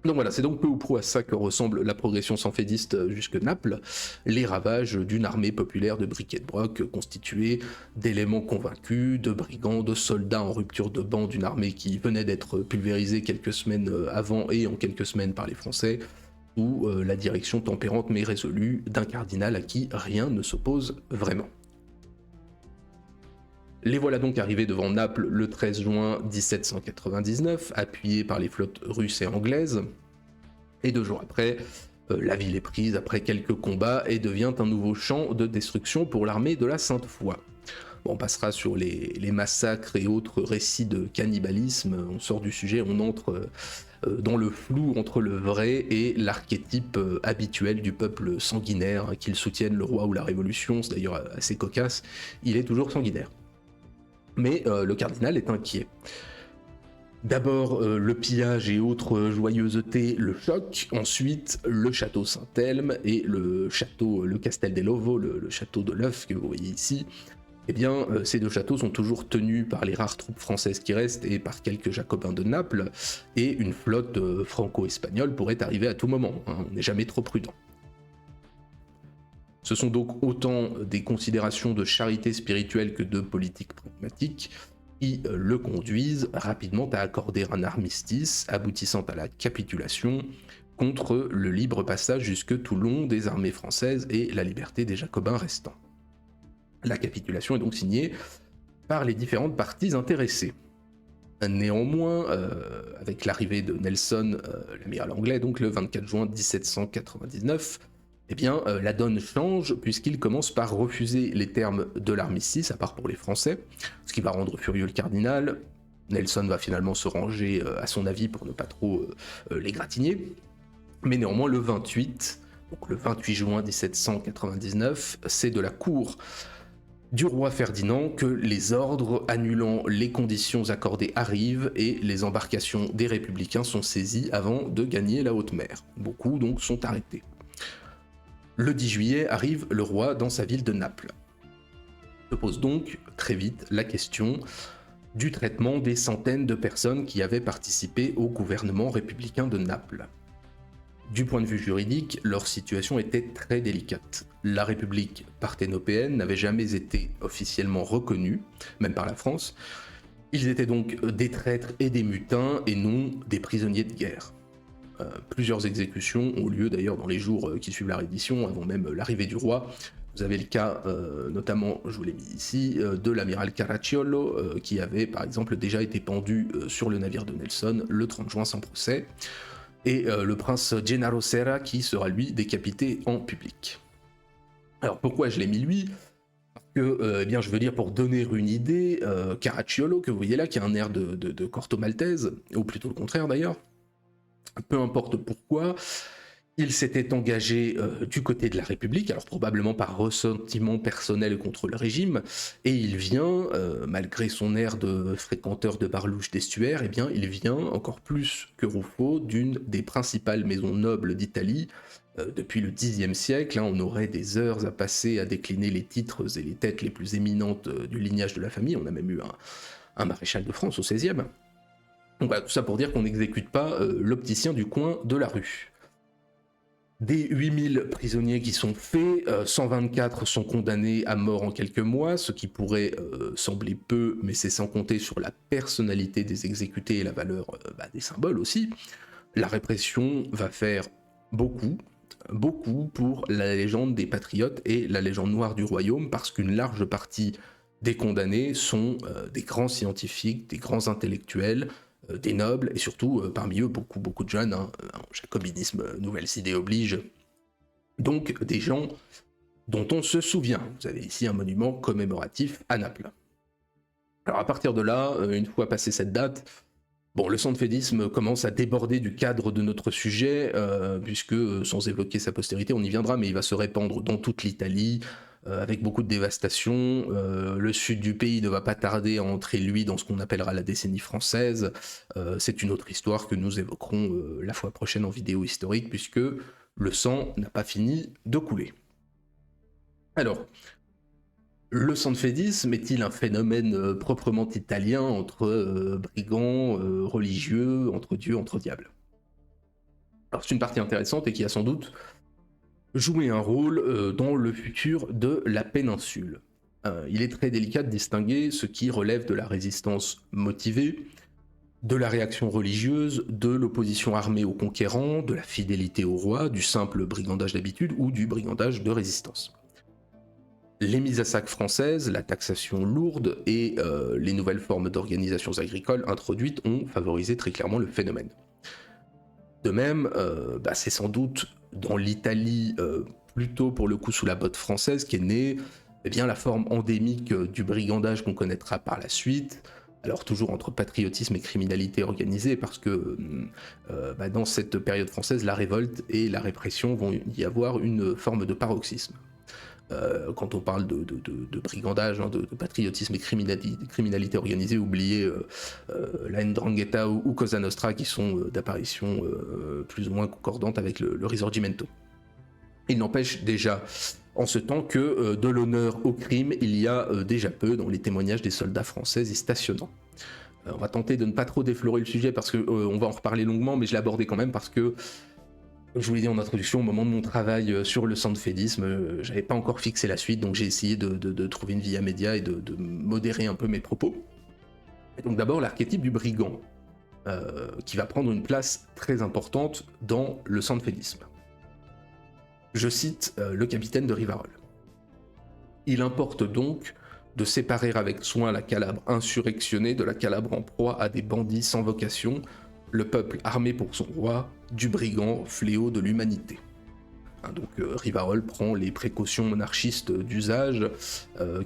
Donc voilà, c'est donc peu ou prou à ça que ressemble la progression sanfédiste jusque Naples, les ravages d'une armée populaire de briquet de broc constituée d'éléments convaincus, de brigands, de soldats en rupture de banc d'une armée qui venait d'être pulvérisée quelques semaines avant et en quelques semaines par les Français, ou la direction tempérante mais résolue d'un cardinal à qui rien ne s'oppose vraiment. Les voilà donc arrivés devant Naples le 13 juin 1799, appuyés par les flottes russes et anglaises, et 2 jours après, la ville est prise après quelques combats et devient un nouveau champ de destruction pour l'armée de la Sainte-Foi. Bon, on passera sur les massacres et autres récits de cannibalisme, on sort du sujet, on entre dans le flou entre le vrai et l'archétype habituel du peuple sanguinaire, hein, qu'il soutienne le roi ou la révolution, c'est d'ailleurs assez cocasse, il est toujours sanguinaire. Mais le cardinal est inquiet. D'abord, le pillage et autres joyeusetés le choquent. Ensuite, le château Saint-Elme et le Castel dell'Ovo, le château de l'œuf que vous voyez ici. Eh bien, ces deux châteaux sont toujours tenus par les rares troupes françaises qui restent et par quelques jacobins de Naples. Et une flotte franco-espagnole pourrait arriver à tout moment. Hein, on n'est jamais trop prudent. Ce sont donc autant des considérations de charité spirituelle que de politique pragmatique qui le conduisent rapidement à accorder un armistice aboutissant à la capitulation contre le libre passage jusque Toulon des armées françaises et la liberté des jacobins restants. La capitulation est donc signée par les différentes parties intéressées. Néanmoins, avec l'arrivée de Nelson, l'amiral anglais, donc le 24 juin 1799, eh bien, la donne change puisqu'il commence par refuser les termes de l'armistice, à part pour les Français, ce qui va rendre furieux le cardinal. Nelson va finalement se ranger à son avis pour ne pas trop l'égratigner. Mais néanmoins, le 28 juin 1799, c'est de la cour du roi Ferdinand que les ordres annulant les conditions accordées arrivent et les embarcations des républicains sont saisies avant de gagner la haute mer. Beaucoup donc sont arrêtés. Le 10 juillet arrive le roi dans sa ville de Naples. Se pose donc très vite la question du traitement des centaines de personnes qui avaient participé au gouvernement républicain de Naples. Du point de vue juridique, leur situation était très délicate. La République parthénopéenne n'avait jamais été officiellement reconnue, même par la France. Ils étaient donc des traîtres et des mutins, et non des prisonniers de guerre. Plusieurs exécutions ont lieu d'ailleurs dans les jours qui suivent la reddition, avant même l'arrivée du roi. Vous avez le cas, notamment, je vous l'ai mis ici, de l'amiral Caracciolo, qui avait par exemple déjà été pendu sur le navire de Nelson le 30 juin sans procès, et le prince Gennaro Serra qui sera lui décapité en public. Alors pourquoi je l'ai mis lui ? Parce que, eh bien, je veux dire, pour donner une idée, Caracciolo, que vous voyez là, qui a un air de Corto Maltese, ou plutôt le contraire d'ailleurs, peu importe pourquoi, il s'était engagé du côté de la République, alors probablement par ressentiment personnel contre le régime, et il vient, malgré son air de fréquenteur de Barlouche d'estuaire, eh bien, il vient encore plus que Ruffo d'une des principales maisons nobles d'Italie. Depuis le Xe siècle, hein, on aurait des heures à passer à décliner les titres et les têtes les plus éminentes du lignage de la famille. On a même eu un maréchal de France au XVIe. Donc voilà, tout ça pour dire qu'on n'exécute pas l'opticien du coin de la rue. Des 8000 prisonniers qui sont faits, 124 sont condamnés à mort en quelques mois, ce qui pourrait sembler peu, mais c'est sans compter sur la personnalité des exécutés et la valeur des symboles aussi. La répression va faire beaucoup pour la légende des patriotes et la légende noire du royaume, parce qu'une large partie des condamnés sont des grands scientifiques, des grands intellectuels, des nobles, et surtout parmi eux beaucoup de jeunes, hein, jacobinisme, nouvelles idées oblige, donc des gens dont on se souvient. Vous avez ici un monument commémoratif à Naples. Alors à partir de là, une fois passé cette date, bon, le sanfédisme commence à déborder du cadre de notre sujet, puisque, sans évoquer sa postérité, on y viendra, mais il va se répandre dans toute l'Italie, avec beaucoup de dévastation. Le sud du pays ne va pas tarder à entrer, lui, dans ce qu'on appellera la décennie française. C'est une autre histoire que nous évoquerons la fois prochaine en vidéo historique, puisque le sang n'a pas fini de couler. Alors, le sanfédisme est-il un phénomène proprement italien entre brigands, religieux, entre dieux, entre diables ? Alors c'est une partie intéressante et qui a sans doute joué un rôle dans le futur de la péninsule. Il est très délicat de distinguer ce qui relève de la résistance motivée, de la réaction religieuse, de l'opposition armée aux conquérants, de la fidélité au roi, du simple brigandage d'habitude ou du brigandage de résistance. Les mises à sac françaises, la taxation lourde et les nouvelles formes d'organisations agricoles introduites ont favorisé très clairement le phénomène. De même, c'est sans doute dans l'Italie, plutôt pour le coup sous la botte française, qu'est né Eh bien, la forme endémique du brigandage qu'on connaîtra par la suite, alors toujours entre patriotisme et criminalité organisée, parce que dans cette période française, la révolte et la répression vont y avoir une forme de paroxysme. Quand on parle de brigandage, de patriotisme et criminalité organisée, oubliez la Ndrangheta ou Cosa Nostra qui sont d'apparition plus ou moins concordante avec le Risorgimento. Il n'empêche déjà en ce temps que de l'honneur au crime, il y a déjà peu dans les témoignages des soldats français y stationnant. On va tenter de ne pas trop déflorer le sujet parce qu'on va en reparler longuement, mais je l'ai abordé quand même parce que, comme je vous l'ai dit en introduction, au moment de mon travail sur le sanfédisme, j'avais pas encore fixé la suite, donc j'ai essayé de trouver une via média et de modérer un peu mes propos. Et donc d'abord l'archétype du brigand, qui va prendre une place très importante dans le sanfédisme. Je cite le capitaine de Rivarol. Il importe donc de séparer avec soin la Calabre insurrectionnée de la Calabre en proie à des bandits sans vocation, le peuple armé pour son roi, du brigand fléau de l'humanité. Donc Rivarol prend les précautions monarchistes d'usage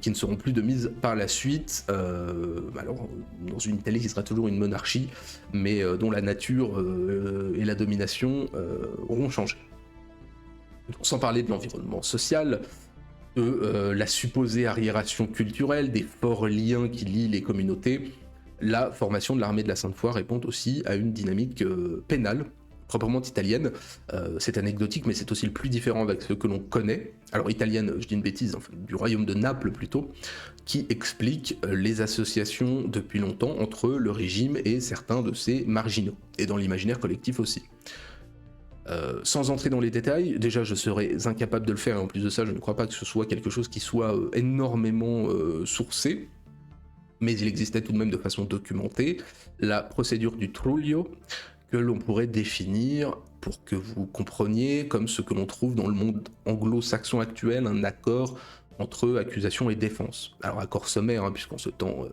qui ne seront plus de mise par la suite, alors dans une Italie qui sera toujours une monarchie, mais dont la nature et la domination auront changé. Sans parler de l'environnement social, de la supposée arriération culturelle, des forts liens qui lient les communautés, la formation de l'armée de la Sainte-Foy répond aussi à une dynamique pénale, proprement italienne. C'est anecdotique, mais c'est aussi le plus différent avec ce que l'on connaît. Alors italienne, je dis une bêtise, enfin, du royaume de Naples plutôt, qui explique les associations depuis longtemps entre le régime et certains de ses marginaux, et dans l'imaginaire collectif aussi. Sans entrer dans les détails, déjà je serais incapable de le faire et en plus de ça je ne crois pas que ce soit quelque chose qui soit énormément sourcé, mais il existait tout de même de façon documentée la procédure du truglio que l'on pourrait définir pour que vous compreniez comme ce que l'on trouve dans le monde anglo-saxon actuel, un accord entre accusation et défense. Alors accord sommaire, puisqu'en ce temps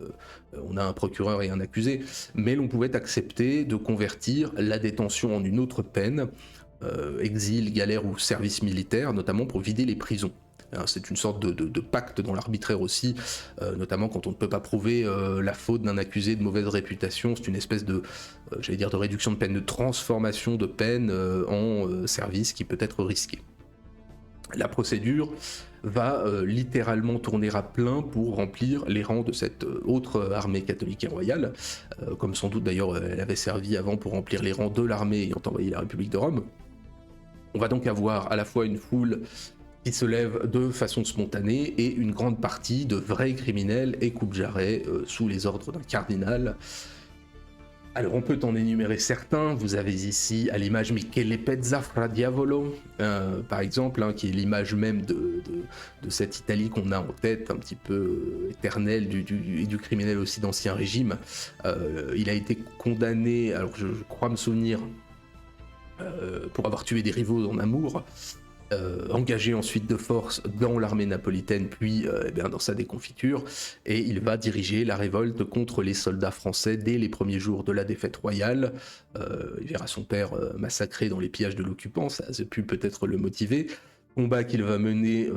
on a un procureur et un accusé, mais l'on pouvait accepter de convertir la détention en une autre peine, exil, galère ou service militaire, notamment pour vider les prisons. C'est une sorte de pacte dans l'arbitraire aussi, notamment quand on ne peut pas prouver la faute d'un accusé de mauvaise réputation. C'est une espèce de réduction de peine, de transformation de peine en service qui peut être risqué. La procédure va littéralement tourner à plein pour remplir les rangs de cette autre armée catholique et royale, comme sans doute d'ailleurs elle avait servi avant pour remplir les rangs de l'armée ayant envahi la République de Rome. On va donc avoir à la fois une foule qui se lève de façon spontanée et une grande partie de vrais criminels et coupe-jarrets sous les ordres d'un cardinal. Alors on peut en énumérer certains, vous avez ici à l'image Michele Pezza fra Diavolo, par exemple, qui est l'image même de cette Italie qu'on a en tête, un petit peu éternelle, du criminel aussi d'Ancien Régime. Il a été condamné, alors je crois me souvenir, pour avoir tué des rivaux en amour, engagé ensuite de force dans l'armée napolitaine, puis dans sa déconfiture, et il va diriger la révolte contre les soldats français dès les premiers jours de la défaite royale. Il verra son père massacré dans les pillages de l'occupant, ça a pu peut-être le motiver. Combat qu'il va mener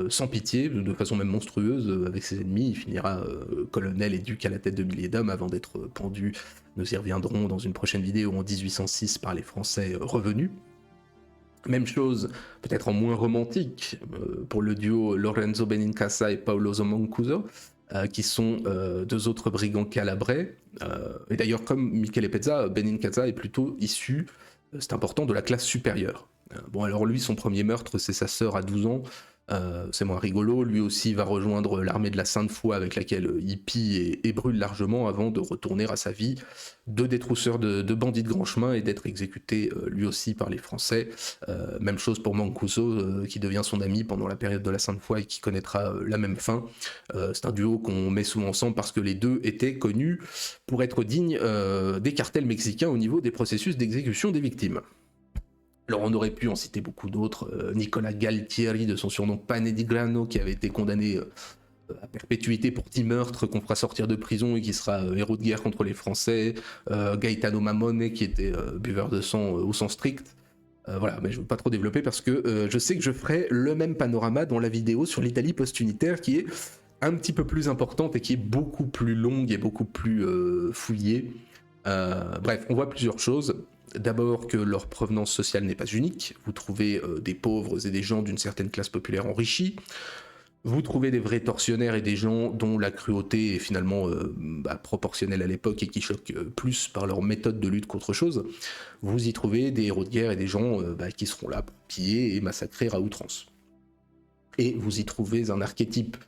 sans pitié, de façon même monstrueuse avec ses ennemis. Il finira colonel et duc à la tête de milliers d'hommes avant d'être pendu, nous y reviendrons dans une prochaine vidéo, en 1806 par les Français revenus. Même chose, peut-être en moins romantique, pour le duo Lorenzo Benincasa et Paolo Mancuso, qui sont deux autres brigands calabrais. Et d'ailleurs, comme Michele Pezza, Benincasa est plutôt issu, c'est important, de la classe supérieure. Bon, alors lui, son premier meurtre, c'est sa sœur à 12 ans. C'est moins rigolo. Lui aussi va rejoindre l'armée de la Sainte-Foy avec laquelle il pille et brûle largement avant de retourner à sa vie de détrousseur de bandits de grand chemin et d'être exécuté lui aussi par les Français. Même chose pour Mancuso qui devient son ami pendant la période de la Sainte-Foy et qui connaîtra la même fin. C'est un duo qu'on met souvent ensemble parce que les deux étaient connus pour être dignes des cartels mexicains au niveau des processus d'exécution des victimes. Alors on aurait pu en citer beaucoup d'autres, Nicolas Galtieri de son surnom Pane di Grano qui avait été condamné à perpétuité pour 10 meurtres qu'on fera sortir de prison et qui sera héros de guerre contre les Français, Gaetano Mamone qui était buveur de sang au sens strict, Voilà, mais je ne veux pas trop développer parce que je sais que je ferai le même panorama dans la vidéo sur l'Italie post-unitaire qui est un petit peu plus importante et qui est beaucoup plus longue et beaucoup plus fouillée. Bref, on voit plusieurs choses. D'abord que leur provenance sociale n'est pas unique. Vous trouvez des pauvres et des gens d'une certaine classe populaire enrichis. Vous trouvez des vrais tortionnaires et des gens dont la cruauté est finalement proportionnelle à l'époque et qui choquent plus par leur méthode de lutte qu'autre chose. Vous y trouvez des héros de guerre et des gens qui seront là pour piller et massacrer à outrance. Et vous y trouvez un archétype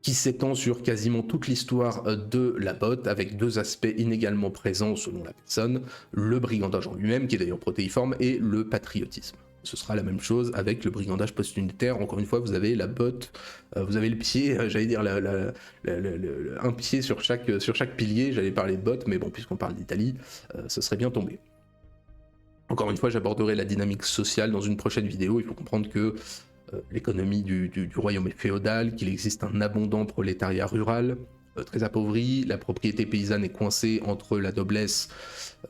qui s'étend sur quasiment toute l'histoire de la botte, avec deux aspects inégalement présents selon la personne, le brigandage en lui-même, qui est d'ailleurs protéiforme, et le patriotisme. Ce sera la même chose avec le brigandage post-unitaire. Encore une fois, vous avez la botte, vous avez le pied, j'allais dire un pied sur chaque pilier, j'allais parler de botte, mais bon, puisqu'on parle d'Italie, ce serait bien tombé. Encore une fois, j'aborderai la dynamique sociale dans une prochaine vidéo. Il faut comprendre que l'économie du royaume est féodale, qu'il existe un abondant prolétariat rural, très appauvri, la propriété paysanne est coincée entre la noblesse,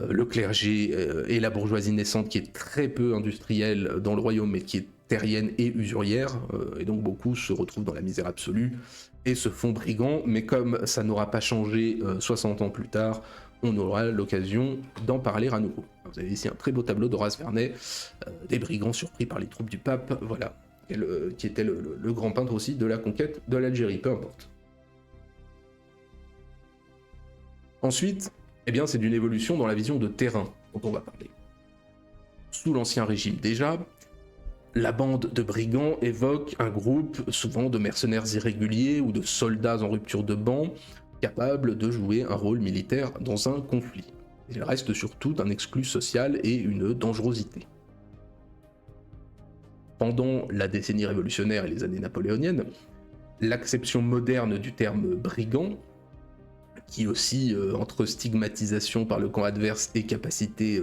le clergé et la bourgeoisie naissante qui est très peu industrielle dans le royaume mais qui est terrienne et usurière, et donc beaucoup se retrouvent dans la misère absolue et se font brigands, mais comme ça n'aura pas changé 60 ans plus tard, on aura l'occasion d'en parler à nouveau. Vous avez ici un très beau tableau d'Horace Vernet, des brigands surpris par les troupes du pape, voilà, qui était le grand peintre aussi de la conquête de l'Algérie, peu importe. Ensuite, eh bien, c'est d'une évolution dans la vision de terrain dont on va parler. Sous l'Ancien Régime déjà, la bande de brigands évoque un groupe souvent de mercenaires irréguliers ou de soldats en rupture de banc, capables de jouer un rôle militaire dans un conflit. Il reste surtout un exclu social et une dangerosité. Pendant la décennie révolutionnaire et les années napoléoniennes, l'acception moderne du terme brigand, qui oscille entre stigmatisation par le camp adverse et capacité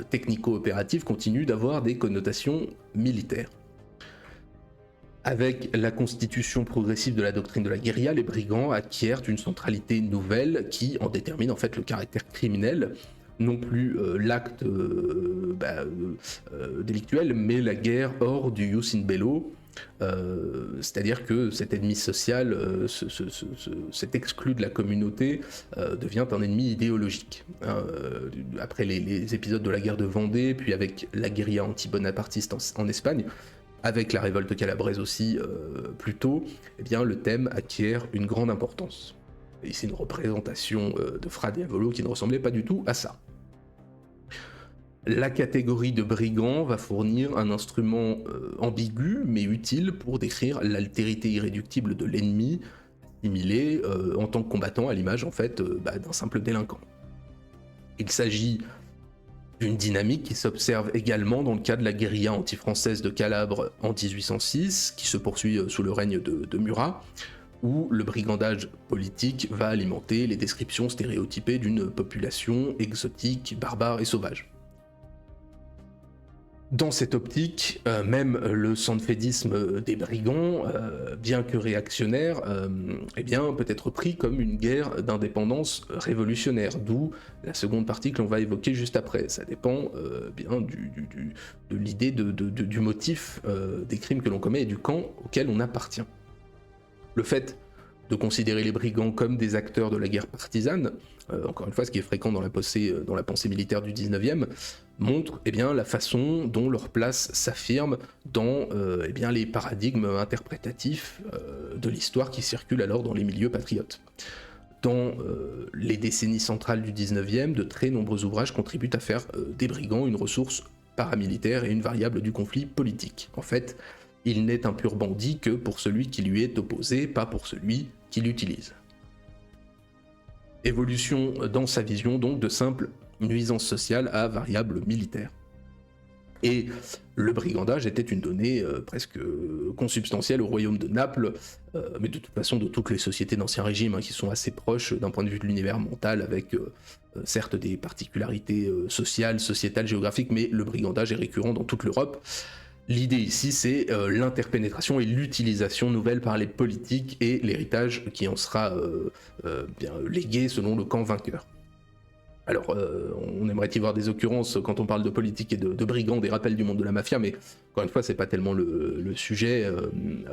technico-opérative, continue d'avoir des connotations militaires. Avec la constitution progressive de la doctrine de la guérilla, les brigands acquièrent une centralité nouvelle qui en détermine en fait le caractère criminel, non plus l'acte délictuel, mais la guerre hors du jus in bello, c'est-à-dire que cet ennemi social, cet exclu de la communauté, devient un ennemi idéologique. Après les épisodes de la guerre de Vendée, puis avec la guérilla anti-bonapartiste en Espagne, avec la révolte calabraise aussi plus tôt, eh bien, le thème acquiert une grande importance. Et c'est une représentation de Fra Diavolo qui ne ressemblait pas du tout à ça. La catégorie de brigand va fournir un instrument ambigu mais utile pour décrire l'altérité irréductible de l'ennemi, assimilé en tant que combattant à l'image en fait d'un simple délinquant. Il s'agit d'une dynamique qui s'observe également dans le cas de la guérilla anti-française de Calabre en 1806, qui se poursuit sous le règne de Murat, où le brigandage politique va alimenter les descriptions stéréotypées d'une population exotique, barbare et sauvage. Dans cette optique, même le sanfédisme des brigands, bien que réactionnaire, eh bien, peut être pris comme une guerre d'indépendance révolutionnaire, d'où la seconde partie que l'on va évoquer juste après. Ça dépend bien de l'idée du motif des crimes que l'on commet et du camp auquel on appartient. Le fait de considérer les brigands comme des acteurs de la guerre partisane, encore une fois ce qui est fréquent dans la pensée militaire du 19e, montre la façon dont leur place s'affirme dans les paradigmes interprétatifs de l'histoire qui circulent alors dans les milieux patriotes. Dans les décennies centrales du 19e, de très nombreux ouvrages contribuent à faire des brigands une ressource paramilitaire et une variable du conflit politique. En fait, il n'est un pur bandit que pour celui qui lui est opposé, pas pour celui qui l'utilise. Évolution dans sa vision donc de simple nuisance sociale à variable militaire. Et le brigandage était une donnée presque consubstantielle au royaume de Naples, mais de toute façon de toutes les sociétés d'Ancien Régime qui sont assez proches d'un point de vue de l'univers mental, avec certes des particularités sociales, sociétales, géographiques, mais le brigandage est récurrent dans toute l'Europe. L'idée ici, c'est l'interpénétration et l'utilisation nouvelle par les politiques et l'héritage qui en sera légué selon le camp vainqueur. Alors, on aimerait y voir des occurrences quand on parle de politique et de brigands, des rappels du monde de la mafia, mais encore une fois, c'est pas tellement le sujet.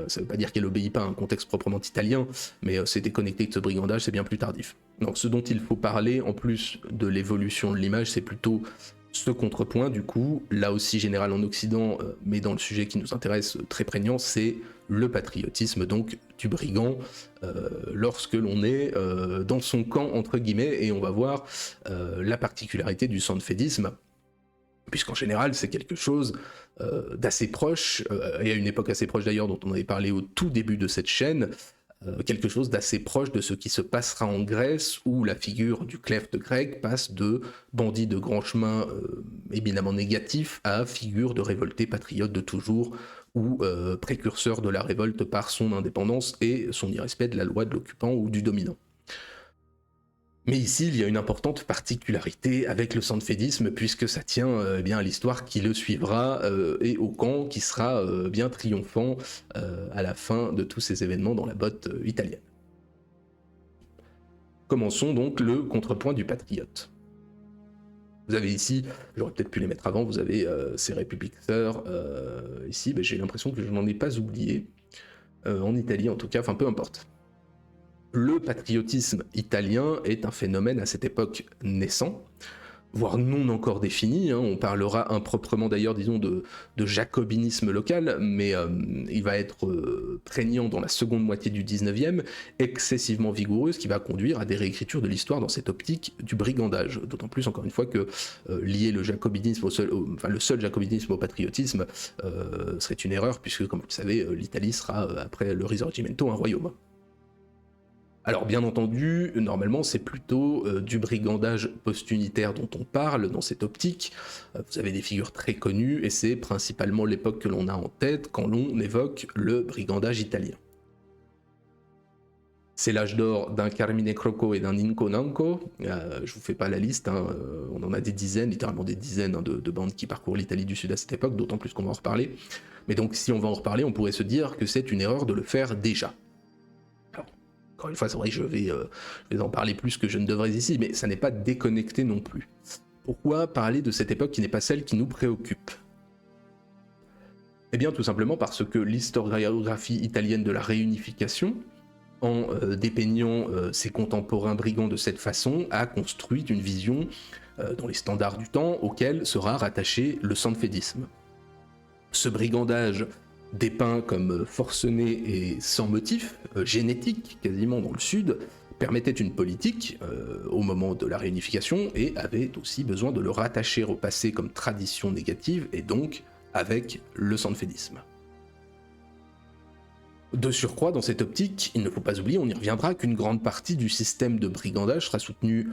Ça veut pas dire qu'elle obéit pas à un contexte proprement italien, mais c'est déconnecté de ce brigandage, c'est bien plus tardif. Donc, ce dont il faut parler, en plus de l'évolution de l'image, c'est plutôt ce contrepoint, du coup, là aussi général en Occident, mais dans le sujet qui nous intéresse très prégnant, c'est le patriotisme donc du brigand lorsque l'on est dans son camp entre guillemets, et on va voir la particularité du sanfédisme, puisqu'en général c'est quelque chose d'assez proche, et à une époque assez proche d'ailleurs dont on avait parlé au tout début de cette chaîne, quelque chose d'assez proche de ce qui se passera en Grèce, où la figure du clefte grec passe de bandit de grand chemin éminemment négatif à figure de révolté patriote de toujours, ou précurseur de la révolte par son indépendance et son irrespect de la loi de l'occupant ou du dominant. Mais ici, il y a une importante particularité avec le sanfédisme, puisque ça tient bien à l'histoire qui le suivra et au camp qui sera bien triomphant à la fin de tous ces événements dans la botte italienne. Commençons donc le contrepoint du patriote. Vous avez ici, j'aurais peut-être pu les mettre avant, vous avez ces républiques sœurs ici, j'ai l'impression que je n'en ai pas oublié, en Italie en tout cas, enfin peu importe. Le patriotisme italien est un phénomène à cette époque naissant, voire non encore défini, hein. On parlera improprement d'ailleurs, disons, de jacobinisme local, mais il va être prégnant dans la seconde moitié du 19e, excessivement vigoureux, ce qui va conduire à des réécritures de l'histoire dans cette optique du brigandage. D'autant plus, encore une fois, que lier le jacobinisme le seul jacobinisme au patriotisme serait une erreur, puisque, comme vous le savez, l'Italie sera, après le Risorgimento, un royaume. Alors bien entendu, normalement c'est plutôt du brigandage post-unitaire dont on parle dans cette optique. Vous avez des figures très connues et c'est principalement l'époque que l'on a en tête quand l'on évoque le brigandage italien. C'est l'âge d'or d'un Carmine Croco et d'un Ninco Nanco. Je vous fais pas la liste, hein. On en a des dizaines, littéralement des dizaines, hein, de bandes qui parcourent l'Italie du Sud à cette époque, d'autant plus qu'on va en reparler. Mais donc si on va en reparler, on pourrait se dire que c'est une erreur de le faire déjà. Encore une fois, c'est vrai que je vais en parler plus que je ne devrais ici, mais ça n'est pas déconnecté non plus. Pourquoi parler de cette époque qui n'est pas celle qui nous préoccupe ? Eh bien, tout simplement parce que l'historiographie italienne de la réunification, en dépeignant ses contemporains brigands de cette façon, a construit une vision dans les standards du temps auquel sera rattaché le sanfédisme. Ce brigandage dépeint comme forcené et sans motif, génétique quasiment dans le sud, permettait une politique au moment de la réunification et avait aussi besoin de le rattacher au passé comme tradition négative et donc avec le sanfédisme. De surcroît, dans cette optique, il ne faut pas oublier, on y reviendra, qu'une grande partie du système de brigandage sera soutenue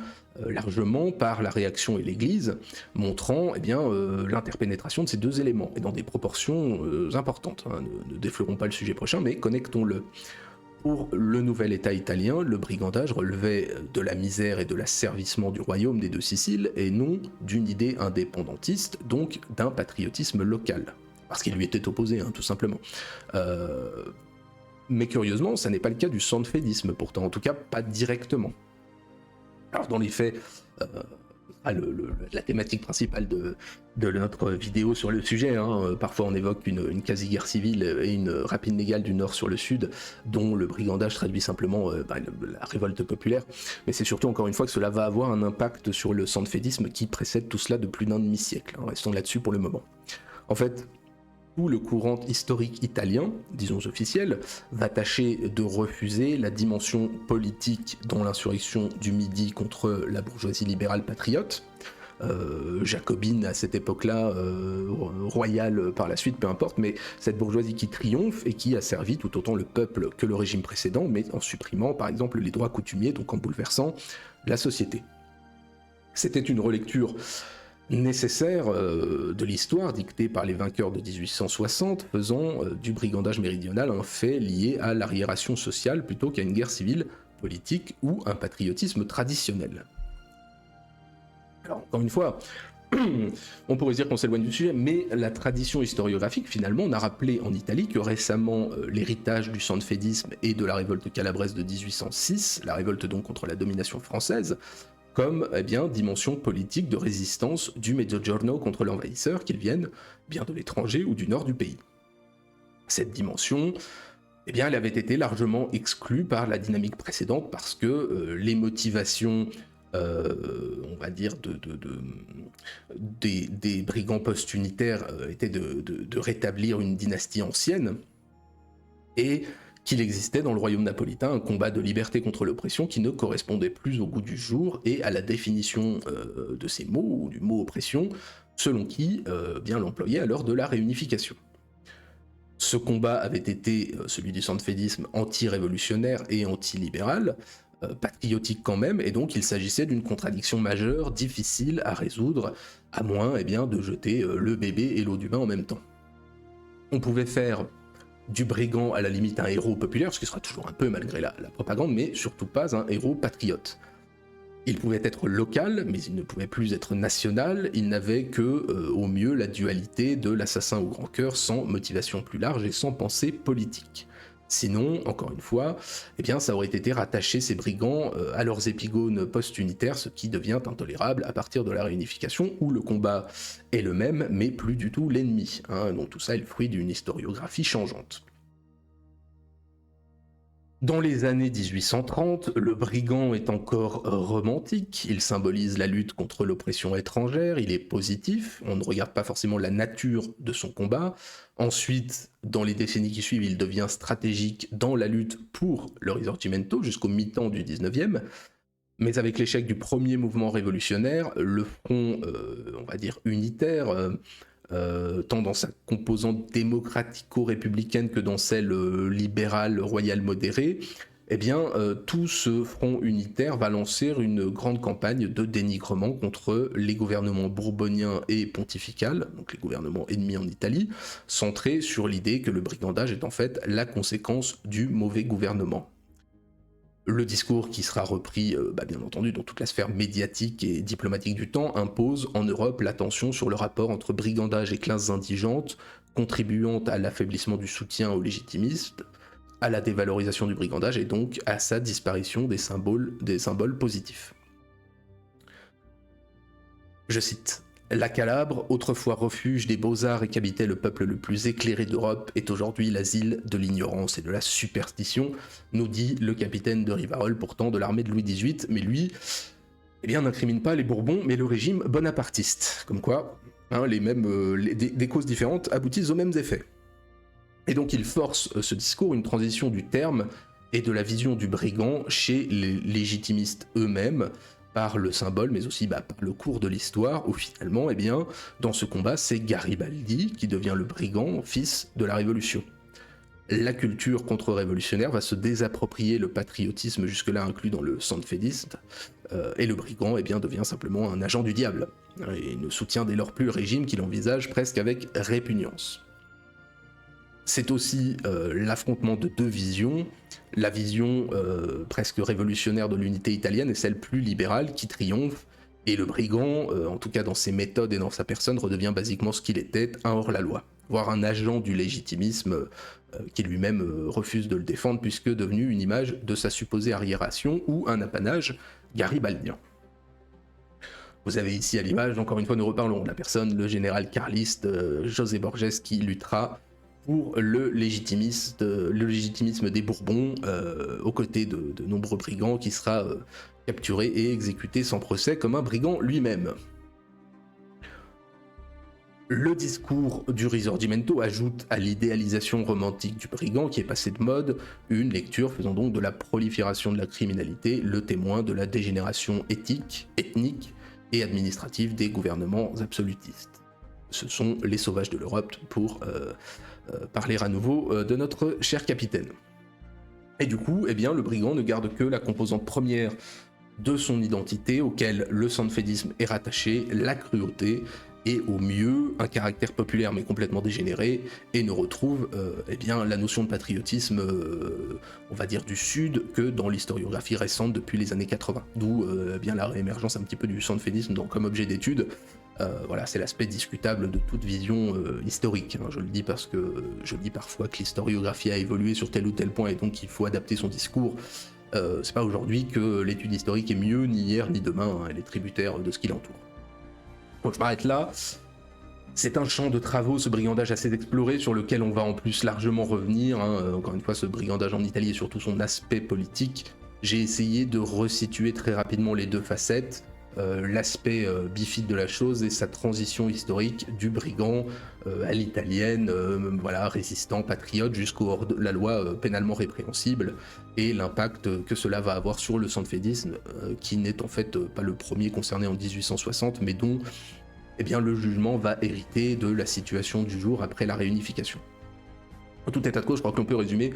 largement par la réaction et l'Église, montrant l'interpénétration de ces deux éléments, et dans des proportions importantes. Hein. Ne défleurons pas le sujet prochain, mais connectons-le. Pour le nouvel État italien, le brigandage relevait de la misère et de l'asservissement du royaume des deux Siciles, et non d'une idée indépendantiste, donc d'un patriotisme local. Parce qu'il lui était opposé, hein, tout simplement. Mais curieusement, ça n'est pas le cas du sanfédisme, pourtant, en tout cas pas directement. Alors dans les faits, la thématique principale de notre vidéo sur le sujet, hein, parfois on évoque une quasi-guerre civile et une rapine légale du nord sur le sud, dont le brigandage traduit simplement la révolte populaire, mais c'est surtout encore une fois que cela va avoir un impact sur le sanfédisme qui précède tout cela de plus d'un demi-siècle, hein. Restons là-dessus pour le moment. En fait, tout le courant historique italien, disons officiel, va tâcher de refuser la dimension politique dans l'insurrection du Midi contre la bourgeoisie libérale patriote, jacobine à cette époque-là, royale par la suite, peu importe, mais cette bourgeoisie qui triomphe et qui a servi tout autant le peuple que le régime précédent, mais en supprimant par exemple les droits coutumiers, donc en bouleversant la société. C'était une relecture nécessaire de l'histoire dictée par les vainqueurs de 1860, faisant du brigandage méridional un fait lié à l'arriération sociale plutôt qu'à une guerre civile, politique ou un patriotisme traditionnel. Alors encore une fois, on pourrait dire qu'on s'éloigne du sujet, mais la tradition historiographique finalement n'a rappelé en Italie que récemment l'héritage du sanfédisme et de la révolte calabraise de 1806, la révolte donc contre la domination française, comme dimension politique de résistance du Mezzogiorno contre l'envahisseur, qu'ils viennent bien de l'étranger ou du nord du pays. Cette dimension, elle avait été largement exclue par la dynamique précédente parce que les motivations, on va dire, des brigands post-unitaires étaient de rétablir une dynastie ancienne, et qu'il existait dans le royaume napolitain un combat de liberté contre l'oppression qui ne correspondait plus au goût du jour et à la définition de ces mots, ou du mot oppression, selon qui l'employait à l'heure de la réunification. Ce combat avait été celui du sanfédisme anti-révolutionnaire et anti-libéral, patriotique quand même, et donc il s'agissait d'une contradiction majeure, difficile à résoudre, à moins de jeter le bébé et l'eau du bain en même temps. On pouvait faire du brigand à la limite un héros populaire, ce qui sera toujours un peu malgré la propagande, mais surtout pas un héros patriote. Il pouvait être local, mais il ne pouvait plus être national, il n'avait que, au mieux, la dualité de l'assassin au grand cœur sans motivation plus large et sans pensée politique. Sinon, encore une fois, ça aurait été rattacher ces brigands à leurs épigones post-unitaires, ce qui devient intolérable à partir de la réunification, où le combat est le même, mais plus du tout l'ennemi. Donc tout ça est le fruit d'une historiographie changeante. Dans les années 1830, le brigand est encore romantique, il symbolise la lutte contre l'oppression étrangère, il est positif, on ne regarde pas forcément la nature de son combat. Ensuite, dans les décennies qui suivent, il devient stratégique dans la lutte pour le Risorgimento jusqu'au mi-temps du 19e, mais avec l'échec du premier mouvement révolutionnaire, le front, on va dire unitaire, tant dans sa composante démocratico-républicaine que dans celle libérale, royale, modérée, tout ce front unitaire va lancer une grande campagne de dénigrement contre les gouvernements bourbonien et pontifical, donc les gouvernements ennemis en Italie, centrés sur l'idée que le brigandage est en fait la conséquence du mauvais gouvernement. Le discours qui sera repris, bien entendu, dans toute la sphère médiatique et diplomatique du temps, impose en Europe l'attention sur le rapport entre brigandage et classes indigentes, contribuant à l'affaiblissement du soutien aux légitimistes, à la dévalorisation du brigandage et donc à sa disparition des symboles positifs. Je cite. La Calabre, autrefois refuge des beaux-arts et qu'habitait le peuple le plus éclairé d'Europe, est aujourd'hui l'asile de l'ignorance et de la superstition, nous dit le capitaine de Rivarol, pourtant de l'armée de Louis XVIII, mais lui, n'incrimine pas les Bourbons, mais le régime bonapartiste. Comme quoi, des causes différentes aboutissent aux mêmes effets. Et donc il force ce discours, une transition du terme et de la vision du brigand chez les légitimistes eux-mêmes, par le symbole, mais aussi par le cours de l'histoire, où finalement, dans ce combat, c'est Garibaldi qui devient le brigand, fils de la Révolution. La culture contre-révolutionnaire va se désapproprier le patriotisme jusque-là inclus dans le sanfédisme, et le brigand devient simplement un agent du diable, et ne soutient dès lors plus le régime qu'il envisage presque avec répugnance. C'est aussi l'affrontement de deux visions, la vision presque révolutionnaire de l'unité italienne et celle plus libérale qui triomphe, et le brigand, en tout cas dans ses méthodes et dans sa personne, redevient basiquement ce qu'il était, un hors-la-loi, voire un agent du légitimisme qui lui-même refuse de le défendre puisque devenu une image de sa supposée arriération ou un apanage garibaldien. Vous avez ici à l'image, encore une fois nous reparlons de la personne, le général carliste José Borges qui luttera pour le légitimisme des Bourbons, aux côtés de nombreux brigands, qui sera capturé et exécuté sans procès comme un brigand lui-même. Le discours du Risorgimento ajoute à l'idéalisation romantique du brigand qui est passé de mode une lecture faisant donc de la prolifération de la criminalité le témoin de la dégénération éthique, ethnique et administrative des gouvernements absolutistes. Ce sont les sauvages de l'Europe pour parler à nouveau de notre cher capitaine. Et du coup, le brigand ne garde que la composante première de son identité, auquel le sanfédisme est rattaché, la cruauté, et au mieux un caractère populaire mais complètement dégénéré, et ne retrouve la notion de patriotisme, on va dire du Sud, que dans l'historiographie récente depuis les années 80, d'où la réémergence un petit peu du sanfédisme comme objet d'étude. C'est l'aspect discutable de toute vision historique. Je le dis parce que je dis parfois que l'historiographie a évolué sur tel ou tel point et donc il faut adapter son discours c'est pas aujourd'hui que l'étude historique est mieux, ni hier ni demain, hein, elle est tributaire de ce qui l'entoure. Donc je m'arrête là. C'est un champ de travaux, ce brigandage assez exploré, sur lequel on va en plus largement revenir, hein. Encore une fois, ce brigandage en Italie et surtout son aspect politique. J'ai essayé de resituer très rapidement les deux facettes, l'aspect bifide de la chose et sa transition historique du brigand à l'italienne, voilà, résistant, patriote, jusqu'au hors-la loi pénalement répréhensible, et l'impact que cela va avoir sur le sanfédisme, qui n'est en fait pas le premier concerné en 1860, mais dont eh bien, le jugement va hériter de la situation du jour après la réunification. En tout état de cause, je crois qu'on peut résumer,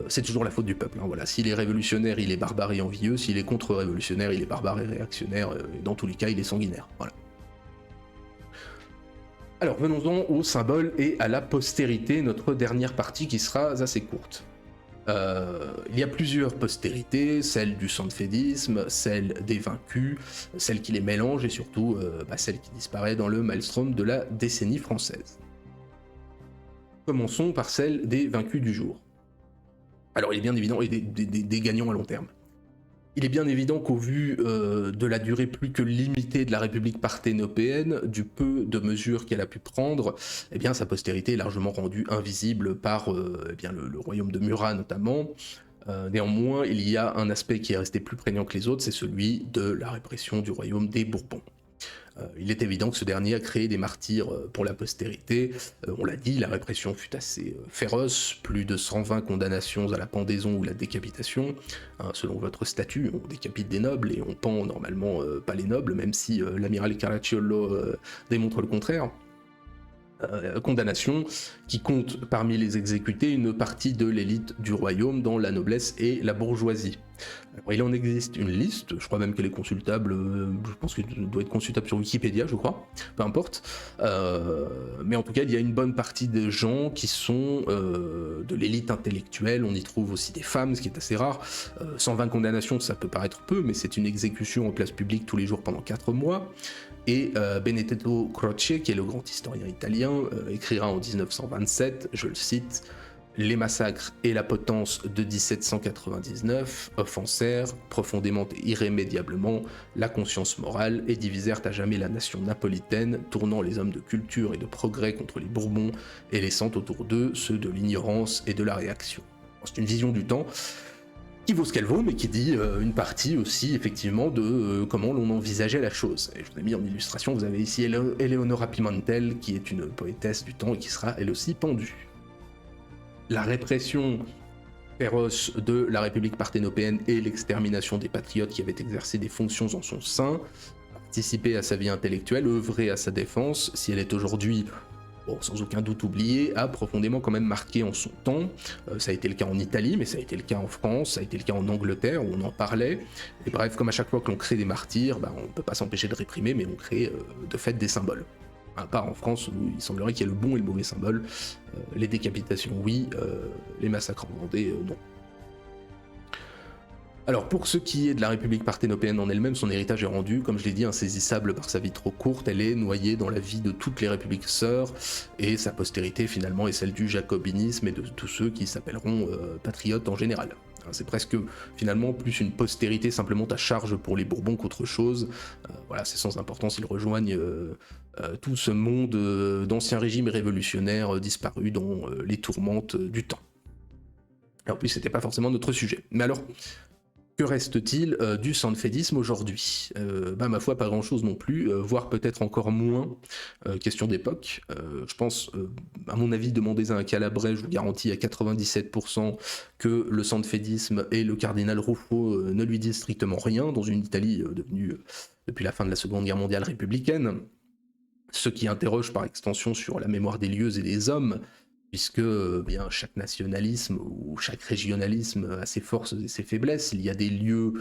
c'est toujours la faute du peuple, hein, voilà. S'il est révolutionnaire, il est barbare et envieux, s'il est contre-révolutionnaire, il est barbare et réactionnaire, et dans tous les cas, il est sanguinaire, voilà. Alors, venons-en au symbole et à la postérité, notre dernière partie qui sera assez courte. Il y a plusieurs postérités, celle du sanfédisme, celle des vaincus, celle qui les mélange et surtout celle qui disparaît dans le maelstrom de la décennie française. Commençons par celle des vaincus du jour. Alors il est bien évident, et des gagnants à long terme. Il est bien évident qu'au vu de la durée plus que limitée de la République parthénopéenne, du peu de mesures qu'elle a pu prendre, eh bien sa postérité est largement rendue invisible par le royaume de Murat notamment. Néanmoins, il y a un aspect qui est resté plus prégnant que les autres, c'est celui de la répression du royaume des Bourbons. Il est évident que ce dernier a créé des martyrs pour la postérité. On l'a dit, la répression fut assez féroce, plus de 120 condamnations à la pendaison ou la décapitation. Selon votre statut, on décapite des nobles et on pend normalement pas les nobles, même si l'amiral Caracciolo démontre le contraire. Condamnation qui compte parmi les exécutés une partie de l'élite du royaume, dont la noblesse et la bourgeoisie. Alors, il en existe une liste, je crois même qu'elle est consultable, je pense qu'elle doit être consultable sur Wikipédia, je crois, peu importe. Mais en tout cas, il y a une bonne partie de gens qui sont de l'élite intellectuelle, on y trouve aussi des femmes, ce qui est assez rare. 120 condamnations, ça peut paraître peu, mais c'est une exécution en place publique tous les jours pendant 4 mois. Et Benedetto Croce, qui est le grand historien italien, écrira en 1927, je le cite, « Les massacres et la potence de 1799 offensèrent profondément et irrémédiablement la conscience morale et divisèrent à jamais la nation napolitaine, tournant les hommes de culture et de progrès contre les Bourbons et laissant autour d'eux ceux de l'ignorance et de la réaction. » C'est une vision du temps qui vaut ce qu'elle vaut, mais qui dit une partie aussi, effectivement, de comment l'on envisageait la chose. Et je vous ai mis en illustration, vous avez ici Eleonora Pimentel, qui est une poétesse du temps et qui sera, elle aussi, pendue. La répression féroce de la République parthénopéenne et l'extermination des patriotes qui avaient exercé des fonctions en son sein, participé à sa vie intellectuelle, œuvré à sa défense, si elle est aujourd'hui sans aucun doute oublié, a profondément quand même marqué en son temps. Ça a été le cas en Italie, mais ça a été le cas en France, ça a été le cas en Angleterre, où on en parlait. Et bref, comme à chaque fois que l'on crée des martyrs, on ne peut pas s'empêcher de réprimer, mais on crée de fait des symboles. À part en France, où il semblerait qu'il y ait le bon et le mauvais symbole. Les décapitations, oui, les massacres en Vendée, non. Alors pour ce qui est de la République parthénopéenne en elle-même, son héritage est rendu, comme je l'ai dit, insaisissable par sa vie trop courte, elle est noyée dans la vie de toutes les républiques sœurs, et sa postérité finalement est celle du jacobinisme et de tous ceux qui s'appelleront patriotes en général. C'est presque finalement plus une postérité simplement à charge pour les Bourbons qu'autre chose. Voilà, c'est sans importance, ils rejoignent tout ce monde d'anciens régimes révolutionnaires disparus dans les tourmentes du temps. Et en plus, c'était pas forcément notre sujet. Mais alors, que reste-t-il du sanfédisme aujourd'hui ? Ma foi, pas grand-chose non plus, voire peut-être encore moins. Question d'époque. Je pense, à mon avis, demandez à un Calabrais, je vous garantis à 97% que le sanfédisme et le cardinal Ruffo ne lui disent strictement rien dans une Italie devenue, depuis la fin de la Seconde Guerre mondiale, républicaine. Ce qui interroge par extension sur la mémoire des lieux et des hommes, puisque bien chaque nationalisme ou chaque régionalisme a ses forces et ses faiblesses. Il y a des lieux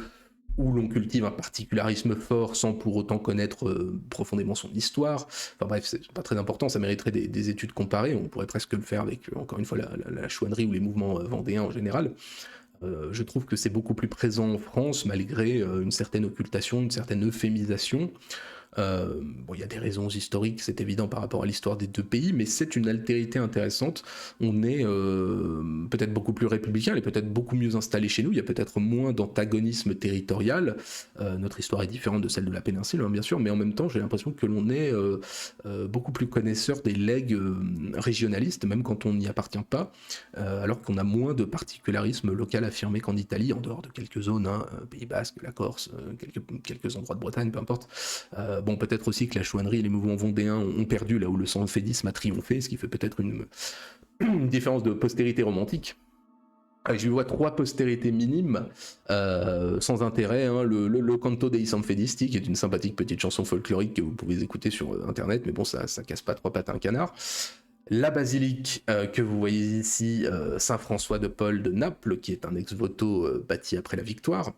où l'on cultive un particularisme fort sans pour autant connaître profondément son histoire. Enfin bref, c'est pas très important, ça mériterait des études comparées, on pourrait presque le faire avec, encore une fois, la chouannerie ou les mouvements vendéens en général. Je trouve que c'est beaucoup plus présent en France, malgré une certaine occultation, une certaine euphémisation. Bon, il y a des raisons historiques, c'est évident par rapport à l'histoire des deux pays, mais c'est une altérité intéressante. On est peut-être beaucoup plus républicain, elle est peut-être beaucoup mieux installée chez nous, il y a peut-être moins d'antagonisme territorial. Notre histoire est différente de celle de la péninsule, hein, bien sûr, mais en même temps, j'ai l'impression que l'on est beaucoup plus connaisseur des legs régionalistes, même quand on n'y appartient pas, alors qu'on a moins de particularisme local affirmé qu'en Italie, en dehors de quelques zones, hein, Pays Basque, la Corse, quelques endroits de Bretagne, peu importe. Bon, peut-être aussi que la chouannerie et les mouvements vendéens ont perdu là où le sanfédisme a triomphé, ce qui fait peut-être une différence de postérité romantique. Je vois 3 postérités minimes, sans intérêt, hein. Le Canto dei Sanfedisti, qui est une sympathique petite chanson folklorique que vous pouvez écouter sur internet, mais bon, ça casse pas 3 pattes à un canard. La basilique que vous voyez ici, Saint-François de Paul de Naples, qui est un ex-voto bâti après la victoire,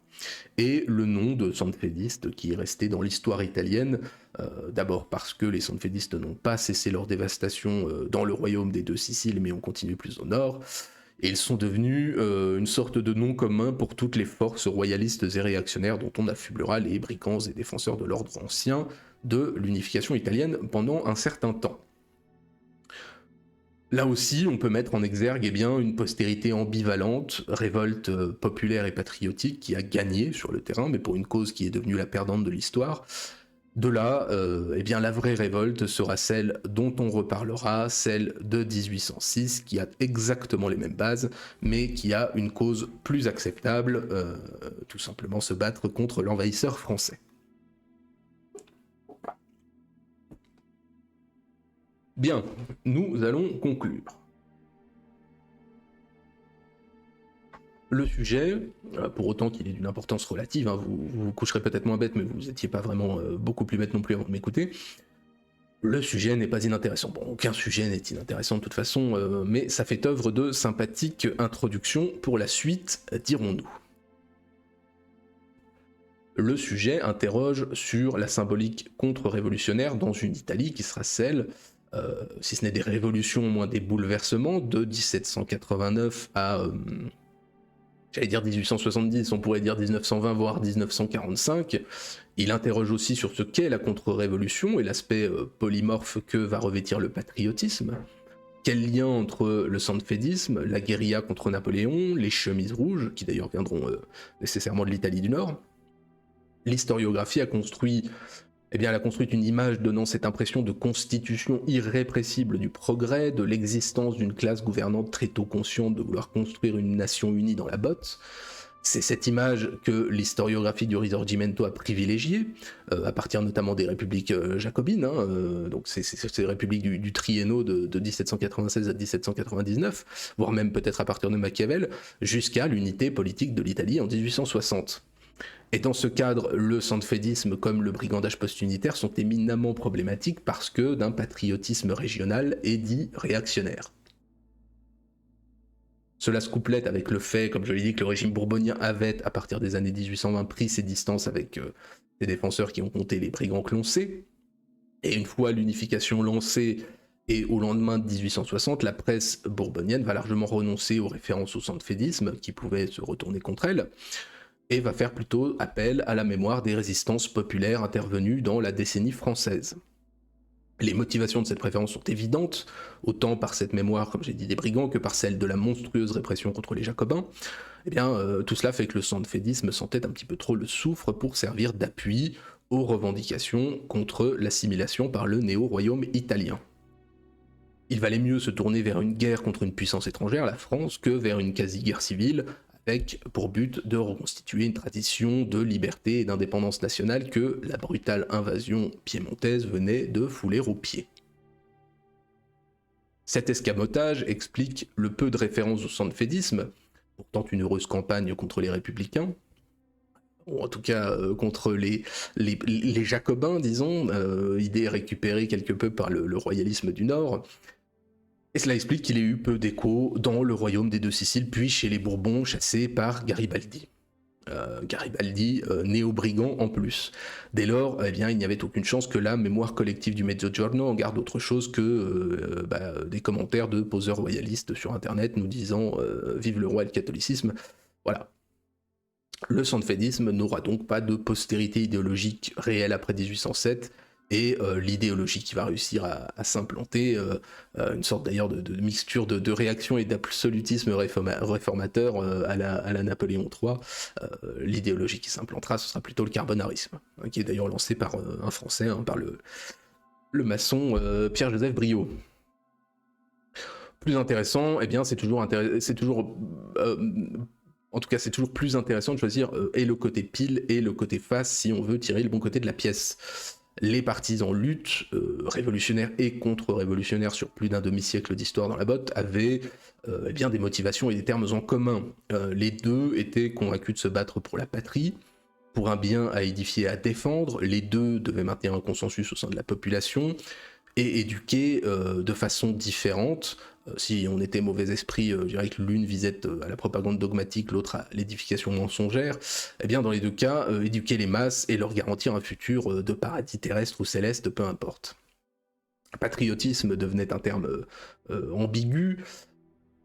et le nom de sanfédiste qui est resté dans l'histoire italienne, d'abord parce que les sanfédistes n'ont pas cessé leur dévastation dans le royaume des deux Siciles, mais ont continué plus au nord, et ils sont devenus une sorte de nom commun pour toutes les forces royalistes et réactionnaires dont on affublera les brigands et défenseurs de l'ordre ancien de l'unification italienne pendant un certain temps. Là aussi, on peut mettre en exergue une postérité ambivalente, révolte populaire et patriotique qui a gagné sur le terrain, mais pour une cause qui est devenue la perdante de l'histoire. De là, la vraie révolte sera celle dont on reparlera, celle de 1806, qui a exactement les mêmes bases, mais qui a une cause plus acceptable, tout simplement se battre contre l'envahisseur français. Bien, nous allons conclure. Le sujet, pour autant qu'il ait d'une importance relative, hein, vous vous coucherez peut-être moins bête, mais vous n'étiez pas vraiment beaucoup plus bête non plus avant de m'écouter. Le sujet n'est pas inintéressant. Bon, aucun sujet n'est inintéressant de toute façon, mais ça fait œuvre de sympathique introduction pour la suite, dirons-nous. Le sujet interroge sur la symbolique contre-révolutionnaire dans une Italie qui sera celle, si ce n'est des révolutions, au moins des bouleversements, de 1789 à, j'allais dire 1870, on pourrait dire 1920, voire 1945. Il interroge aussi sur ce qu'est la contre-révolution et l'aspect polymorphe que va revêtir le patriotisme. Quel lien entre le sanfédisme, la guérilla contre Napoléon, les chemises rouges, qui d'ailleurs viendront nécessairement de l'Italie du Nord. L'historiographie a construit elle a construit une image donnant cette impression de constitution irrépressible du progrès, de l'existence d'une classe gouvernante très tôt consciente de vouloir construire une nation unie dans la botte. C'est cette image que l'historiographie du Risorgimento a privilégiée, à partir notamment des républiques jacobines, hein, donc c'est ces républiques du triennat de 1796 à 1799, voire même peut-être à partir de Machiavel, jusqu'à l'unité politique de l'Italie en 1860. Et dans ce cadre, le sanfédisme comme le brigandage post-unitaire sont éminemment problématiques parce que d'un patriotisme régional est dit réactionnaire. Cela se complète avec le fait, comme je l'ai dit, que le régime bourbonien avait, à partir des années 1820, pris ses distances avec des défenseurs qui ont compté les brigands cloncés. Et une fois l'unification lancée, et au lendemain de 1860, la presse bourbonienne va largement renoncer aux références au sanfédisme, qui pouvaient se retourner contre elle, et va faire plutôt appel à la mémoire des résistances populaires intervenues dans la décennie française. Les motivations de cette préférence sont évidentes, autant par cette mémoire, comme j'ai dit, des brigands, que par celle de la monstrueuse répression contre les jacobins. Tout cela fait que le sanfédisme sentait un petit peu trop le soufre pour servir d'appui aux revendications contre l'assimilation par le néo-royaume italien. Il valait mieux se tourner vers une guerre contre une puissance étrangère, la France, que vers une quasi-guerre civile, avec pour but de reconstituer une tradition de liberté et d'indépendance nationale que la brutale invasion piémontaise venait de fouler aux pieds. Cet escamotage explique le peu de références au sanfédisme, pourtant une heureuse campagne contre les républicains, ou en tout cas contre les jacobins, disons, idée récupérée quelque peu par le royalisme du Nord. Et cela explique qu'il ait eu peu d'écho dans le royaume des deux Siciles, puis chez les Bourbons chassés par Garibaldi. Garibaldi, néo-brigand en plus. Dès lors, il n'y avait aucune chance que la mémoire collective du Mezzogiorno en garde autre chose que des commentaires de poseurs royalistes sur internet nous disant « Vive le roi et le catholicisme ». Voilà. Le sanfédisme n'aura donc pas de postérité idéologique réelle après 1807, et l'idéologie qui va réussir à s'implanter, une sorte d'ailleurs de mixture de réaction et d'absolutisme réformateur à la Napoléon III, l'idéologie qui s'implantera, ce sera plutôt le carbonarisme, hein, qui est d'ailleurs lancé par un Français, hein, par le maçon Pierre-Joseph Briot. Plus intéressant, eh bien c'est toujours en tout cas, c'est toujours plus intéressant de choisir et le côté pile et le côté face si on veut tirer le bon côté de la pièce. Les partisans lutte, révolutionnaires et contre-révolutionnaires sur plus d'un demi-siècle d'histoire dans la botte, avaient eh bien des motivations et des termes en commun. Les deux étaient convaincus de se battre pour la patrie, pour un bien à édifier et à défendre. Les deux devaient maintenir un consensus au sein de la population et éduquer de façon différente. Si on était mauvais esprit, je dirais que l'une visait à la propagande dogmatique, l'autre à l'édification mensongère. Eh bien, dans les deux cas, éduquer les masses et leur garantir un futur de paradis terrestre ou céleste, peu importe. Patriotisme devenait un terme ambigu.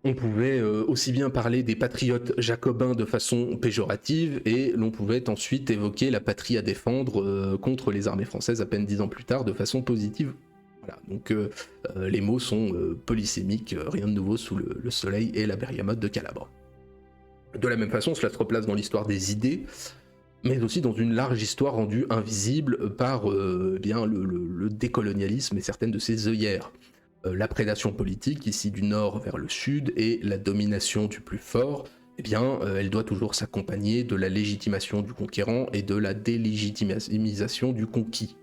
On pouvait aussi bien parler des patriotes jacobins de façon péjorative, et l'on pouvait ensuite évoquer la patrie à défendre contre les armées françaises à peine 10 ans plus tard de façon positive. Voilà, donc les mots sont polysémiques, rien de nouveau sous le soleil et la bergamote de Calabre. De la même façon, cela se replace dans l'histoire des idées, mais aussi dans une large histoire rendue invisible par bien le décolonialisme et certaines de ses œillères. La prédation politique, ici du nord vers le sud, et la domination du plus fort, eh bien, elle doit toujours s'accompagner de la légitimation du conquérant et de la délégitimisation du conquis.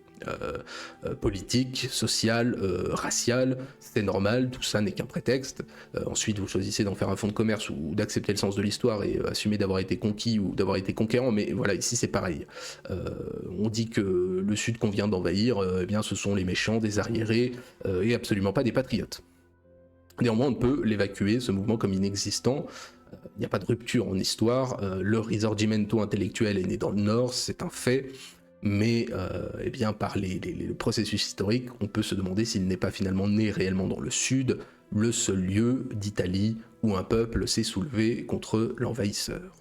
Politique, sociale, raciale, c'est normal, tout ça n'est qu'un prétexte. Ensuite, vous choisissez d'en faire un fonds de commerce ou d'accepter le sens de l'histoire et assumer d'avoir été conquis ou d'avoir été conquérant, mais voilà, ici c'est pareil. On dit que le Sud qu'on vient d'envahir, eh bien, ce sont les méchants, des arriérés, et absolument pas des patriotes. Néanmoins, on peut l'évacuer, ce mouvement, comme inexistant. Il n'y a pas de rupture en histoire. Le risorgimento intellectuel est né dans le Nord, c'est un fait. Mais eh bien, par le processus historique, on peut se demander s'il n'est pas finalement né réellement dans le Sud, le seul lieu d'Italie où un peuple s'est soulevé contre l'envahisseur.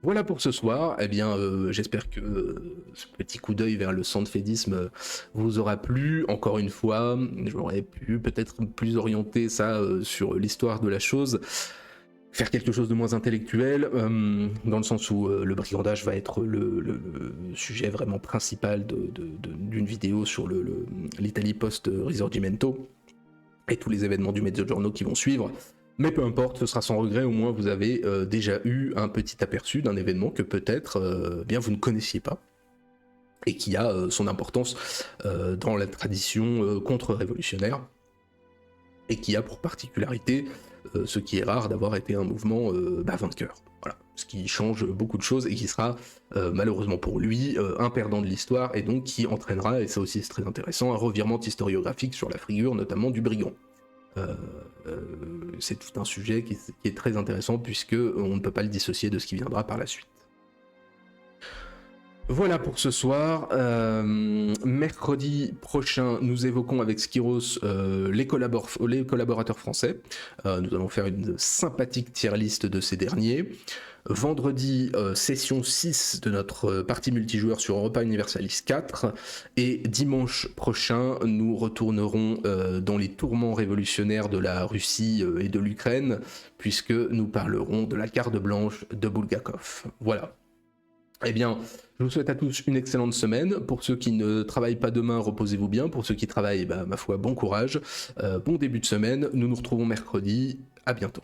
Voilà pour ce soir. Eh bien, j'espère que ce petit coup d'œil vers le sanfédisme vous aura plu. Encore une fois, j'aurais pu peut-être plus orienter ça sur l'histoire de la chose. Faire quelque chose de moins intellectuel, dans le sens où le brigandage va être le sujet vraiment principal d'une vidéo sur l'Italie post-Risorgimento et tous les événements du Mezzogiorno qui vont suivre. Mais peu importe, ce sera sans regret, au moins vous avez déjà eu un petit aperçu d'un événement que peut-être bien vous ne connaissiez pas et qui a son importance dans la tradition contre-révolutionnaire et qui a pour particularité ce qui est rare d'avoir été un mouvement vainqueur. Voilà. Ce qui change beaucoup de choses et qui sera malheureusement pour lui un perdant de l'histoire, et donc qui entraînera, et ça aussi c'est très intéressant, un revirement historiographique sur la figure notamment du brigand. C'est tout un sujet qui est très intéressant puisque on ne peut pas le dissocier de ce qui viendra par la suite. Voilà pour ce soir. Mercredi prochain, nous évoquons avec Skyros les collaborateurs français. Nous allons faire une sympathique tier list de ces derniers. Vendredi, session 6 de notre partie multijoueur sur Europa Universalis 4. Et dimanche prochain, nous retournerons dans les tourments révolutionnaires de la Russie et de l'Ukraine, puisque nous parlerons de la carte blanche de Bulgakov. Voilà. Eh bien, je vous souhaite à tous une excellente semaine. Pour ceux qui ne travaillent pas demain, reposez-vous bien. Pour ceux qui travaillent, ma foi, bon courage. Bon début de semaine. Nous nous retrouvons mercredi. À bientôt.